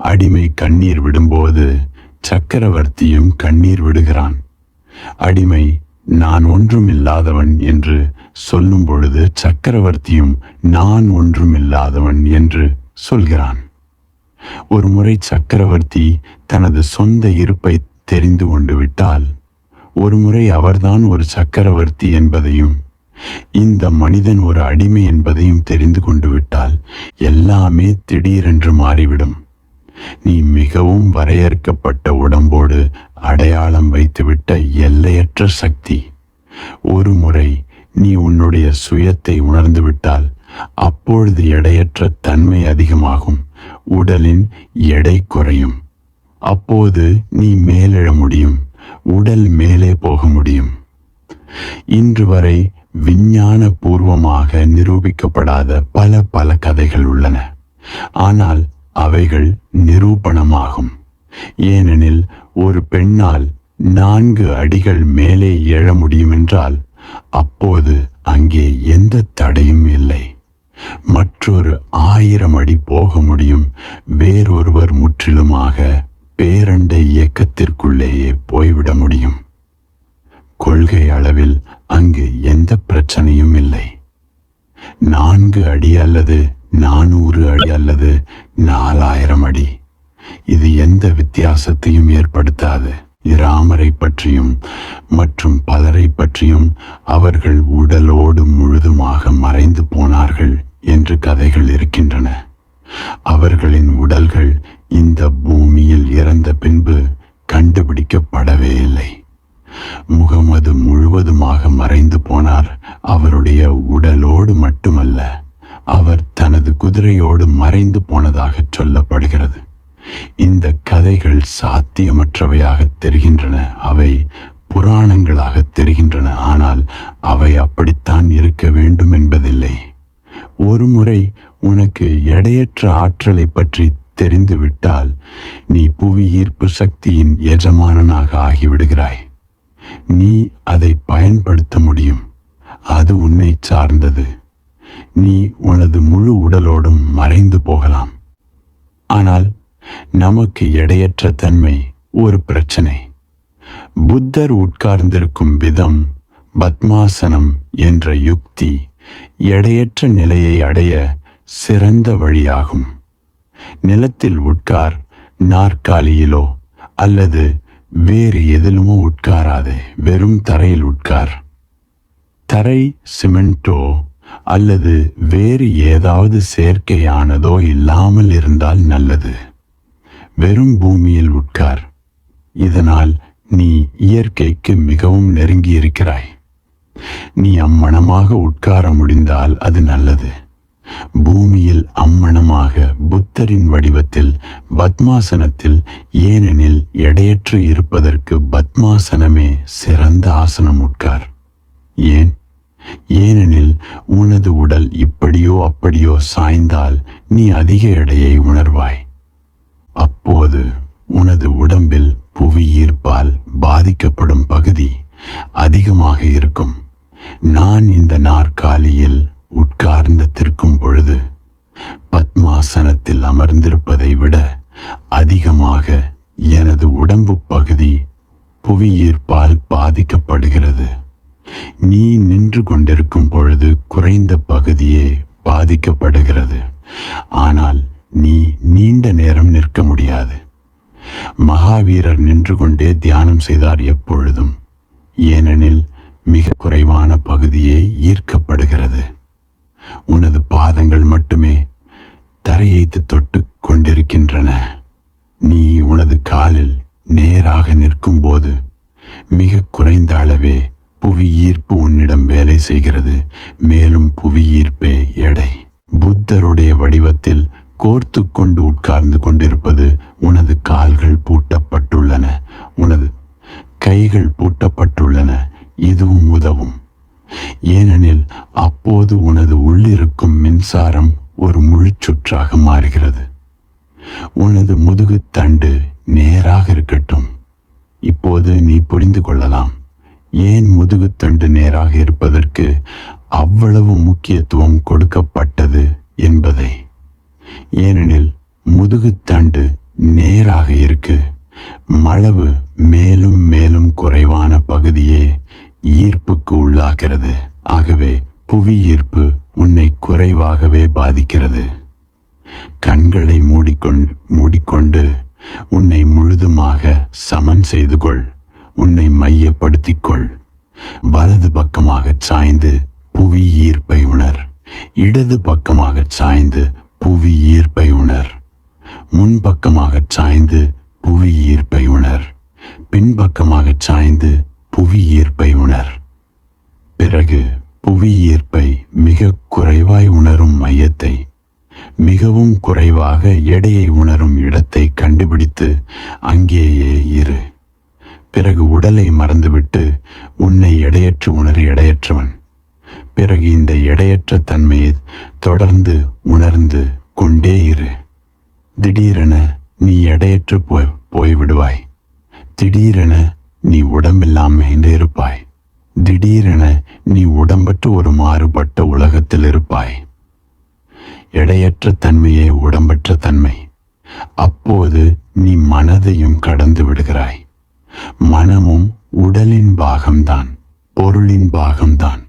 அடிமை கண்ணீர் விடும்போது சக்கரவர்த்தியும் கண்ணீர் விடுகிறான். அடிமை நான் ஒன்றுமில்லாதவன் என்று சொல்லும் பொழுது சக்கரவர்த்தியும் நான் ஒன்றுமில்லாதவன் என்று சொல்கிறான். ஒரு முறை சக்கரவர்த்தி தனது சொந்த இருப்பை தெரிந்து கொண்டு விட்டால், ஒரு முறை அவர்தான் ஒரு சக்கரவர்த்தி என்பதையும் இந்த மனிதன் ஒரு அடிமை என்பதையும் தெரிந்து கொண்டு விட்டால் எல்லாமே திடீரென்று மாறிவிடும். நீ மிகவும் வரையறுக்கப்பட்ட உடம்போடு அடையாளம் வைத்துவிட்ட எல்லையற்ற சக்தி. ஒரு முறை நீ உன்னுடைய சுயத்தை உணர்ந்து விட்டால் அப்பொழுது எடையற்ற தன்மை அதிகமாகும். உடலின் எடை குறையும். அப்போது நீ மேலெழ முடியும். உடல் மேலே போக முடியும். இன்று வரை விஞ்ஞான பூர்வமாக நிரூபிக்கப்படாத பல கதைகள் உள்ளன. ஆனால் அவைகள் நிரூபணமாகும். ஏனெனில் ஒரு பெண்ணால் 4 அடிகள் மேலே எழ முடியும் என்றால் அப்போது அங்கே எந்த தடையும் இல்லை. மற்றொரு 1000 அடி போக முடியும். வேறொருவர் முற்றிலுமாக பேரண்டை இயக்கத்திற்குள்ளேயே போய்விட முடியும். கொள்கை அளவில் அங்கு எந்த பிரச்சனையும் இல்லை. 4 அடி அல்லது 400 அடி அல்லது 4000 அடி, இது எந்த வித்தியாசத்தையும் ஏற்படுத்தாது. ராமரை பற்றியும் மற்றும் பலரை பற்றியும் அவர்கள் உடலோடு முழுதுமாக மறைந்து போனார்கள் என்று கதைகள் இருக்கின்றன. அவர்களின் உடல்கள் இந்த பூமியில் இறந்த பின்பு கண்டுபிடிக்கப்படவே இல்லை. முகமது முழுவதுமாக மறைந்து போனார். அவருடைய உடலோடு மட்டுமல்ல, அவர் தனது குதிரையோடு மறைந்து போனதாக சொல்லப்படுகிறது. இந்த கதைகள் சாத்தியமற்றவையாக தெரிகின்றன. அவை புராணங்களாக தெரிகின்றன. ஆனால் அவை அப்படித்தான் இருக்க வேண்டும் என்பதில்லை. ஒருமுறை உனக்கு எடையற்ற ஆற்றலை பற்றி தெரிந்துவிட்டால் நீ புவி ஈர்ப்பு சக்தியின் எஜமானனாக ஆகிவிடுகிறாய். நீ அதை பயன்படுத்த முடியும். அது உன்னை சார்ந்தது. நீ உனது முழு உடலோடும் மறைந்து போகலாம். ஆனால் நமக்கு எடையற்ற தன்மை ஒரு பிரச்சனை. புத்தர் உட்கார்ந்திருக்கும் விதம், பத்மாசனம் என்ற யுக்தி எடையற்ற நிலையை அடைய சிறந்த வழியாகும். நிலத்தில் உட்கார், நாற்காலியிலோ அல்லது வேறு எதிலுமோ உட்காராதே. வெறும் தரையில் உட்கார். தரை சிமெண்டோ அல்லது வேறு ஏதாவது செயற்கையானதோ இல்லாமல் இருந்தால் நல்லது. வெறும் பூமியில் உட்கார். இதனால் நீ இயற்கைக்கு மிகவும் நெருங்கி இருக்கிறாய். நீ அம்மணமாக உட்கார முடிந்தால் அது நல்லது. பூமியில் அம்மணமாக புத்தரின் வடிவத்தில் பத்மாசனத்தில், ஏனெனில் எடையற்று இருப்பதற்கு பத்மாசனமே சிறந்த ஆசனம். உட்கார். ஏனெனில் உனது உடல் இப்படியோ அப்படியோ சாய்ந்தால் நீ அதிக எடையை உணர்வாய். அப்போது உனது உடம்பில் புவி ஈர்ப்பால் பாதிக்கப்படும் பகுதி அதிகமாக இருக்கும். நான் இந்த நாற்காலியில் உட்கார்ந்திருக்கும் பொழுது பத்மாசனத்தில் அமர்ந்திருப்பதை விட அதிகமாக எனது உடம்பு பகுதி புவி ஈர்ப்பால் பாதிக்கப்படுகிறது. நீ நின்று கொண்டிருக்கும் பொழுது குறைந்த பகுதியே பாதிக்கப்படுகிறது. ஆனால் நீ நீண்ட நேரம் நிற்க முடியாது. மகாவீரர் நின்று கொண்டே தியானம் செய்தார் எப்பொழுதும். ஏனெனில் மிக குறைவான பகுதியே ஈர்க்கப்படுகிறது. உனது பாதங்கள் மட்டுமே தரையை தொட்டு கொண்டிருக்கின்றன. நீ உனது காலில் நேராக நிற்கும் போது மிக குறைந்த அளவே புவி ஈர்ப்பு உன்னிடம் வேலை செய்கிறது. மேலும் புவி ஈர்ப்பே எடை. புத்தருடைய வடிவத்தில் கோர்த்து கொண்டு உட்கார்ந்து கொண்டிருப்பது உனது கால்கள் பூட்டப்பட்டுள்ளன, உனது கைகள் பூட்டப்பட்டுள்ளன. இதுவும் உதவும். ஏனெனில் அப்போது உனது உள்ளிருக்கும் மின்சாரம் ஒரு முழு சுற்றாக மாறுகிறது. உனது முதுகு தண்டு நேராக இருக்கட்டும். இப்போது நீ புரிந்து கொள்ளலாம் ஏன் முதுகுத்தண்டு நேராக இருப்பதற்கு அவ்வளவு முக்கியத்துவம் கொடுக்கப்பட்டது என்பதை. ஏனெனில் முதுகுத்தண்டு நேராக இருக்கு. மளவு மேலும் மேலும் குறைவான பகுதியே ஈர்ப்புக்கு உள்ளாகிறது. ஆகவே புவி ஈர்ப்பு உன்னை குறைவாகவே பாதிக்கிறது. கண்களை மூடிக்கொண்டு உன்னை முழுதுமாக சமன் செய்து கொள். உன்னை மையப்படுத்திக் கொள். வலது பக்கமாக சாய்ந்து புவி ஈர்ப்பை உணர். இடது பக்கமாக சாய்ந்து புவி ஈர்ப்பை உணர். முன்பக்கமாக சாய்ந்து புவி ஈர்ப்பை உணர். பின்பக்கமாக சாய்ந்து புவி ஈர்ப்பை உணர். பிறகு புவி ஈர்ப்பை மிக குறைவாய் உணரும் மையத்தை, மிகவும் குறைவாக எடையை உணரும் இடத்தை கண்டுபிடித்து அங்கேயே இரு. பிறகு உடலை மறந்துவிட்டு உன்னை எடையற்று உணர் எடையற்றவன். பிறகு இந்த எடையற்ற தன்மையை தொடர்ந்து உணர்ந்து கொண்டே இரு. திடீரென நீ எடையற்று போய்விடுவாய். திடீரென நீ உடம்பில்லாமல் இருப்பாய். திடீரென நீ உடம்பற்ற ஒரு மாறுபட்ட உலகத்தில் இருப்பாய். எடையற்ற தன்மையே உடம்பற்ற தன்மை. அப்போது நீ மனதையும் கடந்து விடுகிறாய். மனமும் உடலின் பாகம்தான், பொருளின் பாகம்தான்.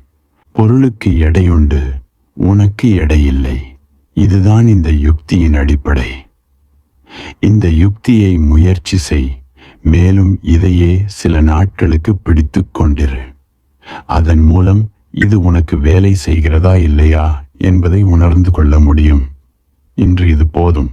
பொருளுக்கு எடையுண்டு, உனக்கு எடை இல்லை. இதுதான் இந்த யுக்தியின் அடிப்படை. இந்த யுக்தியை முயற்சி செய். மேலும் இதையே சில நாட்களுக்கு பிடித்து கொண்டிரு. அதன் மூலம் இது உனக்கு வேலை செய்கிறதா இல்லையா என்பதை உணர்ந்து கொள்ள முடியும். இன்று இது போதும்.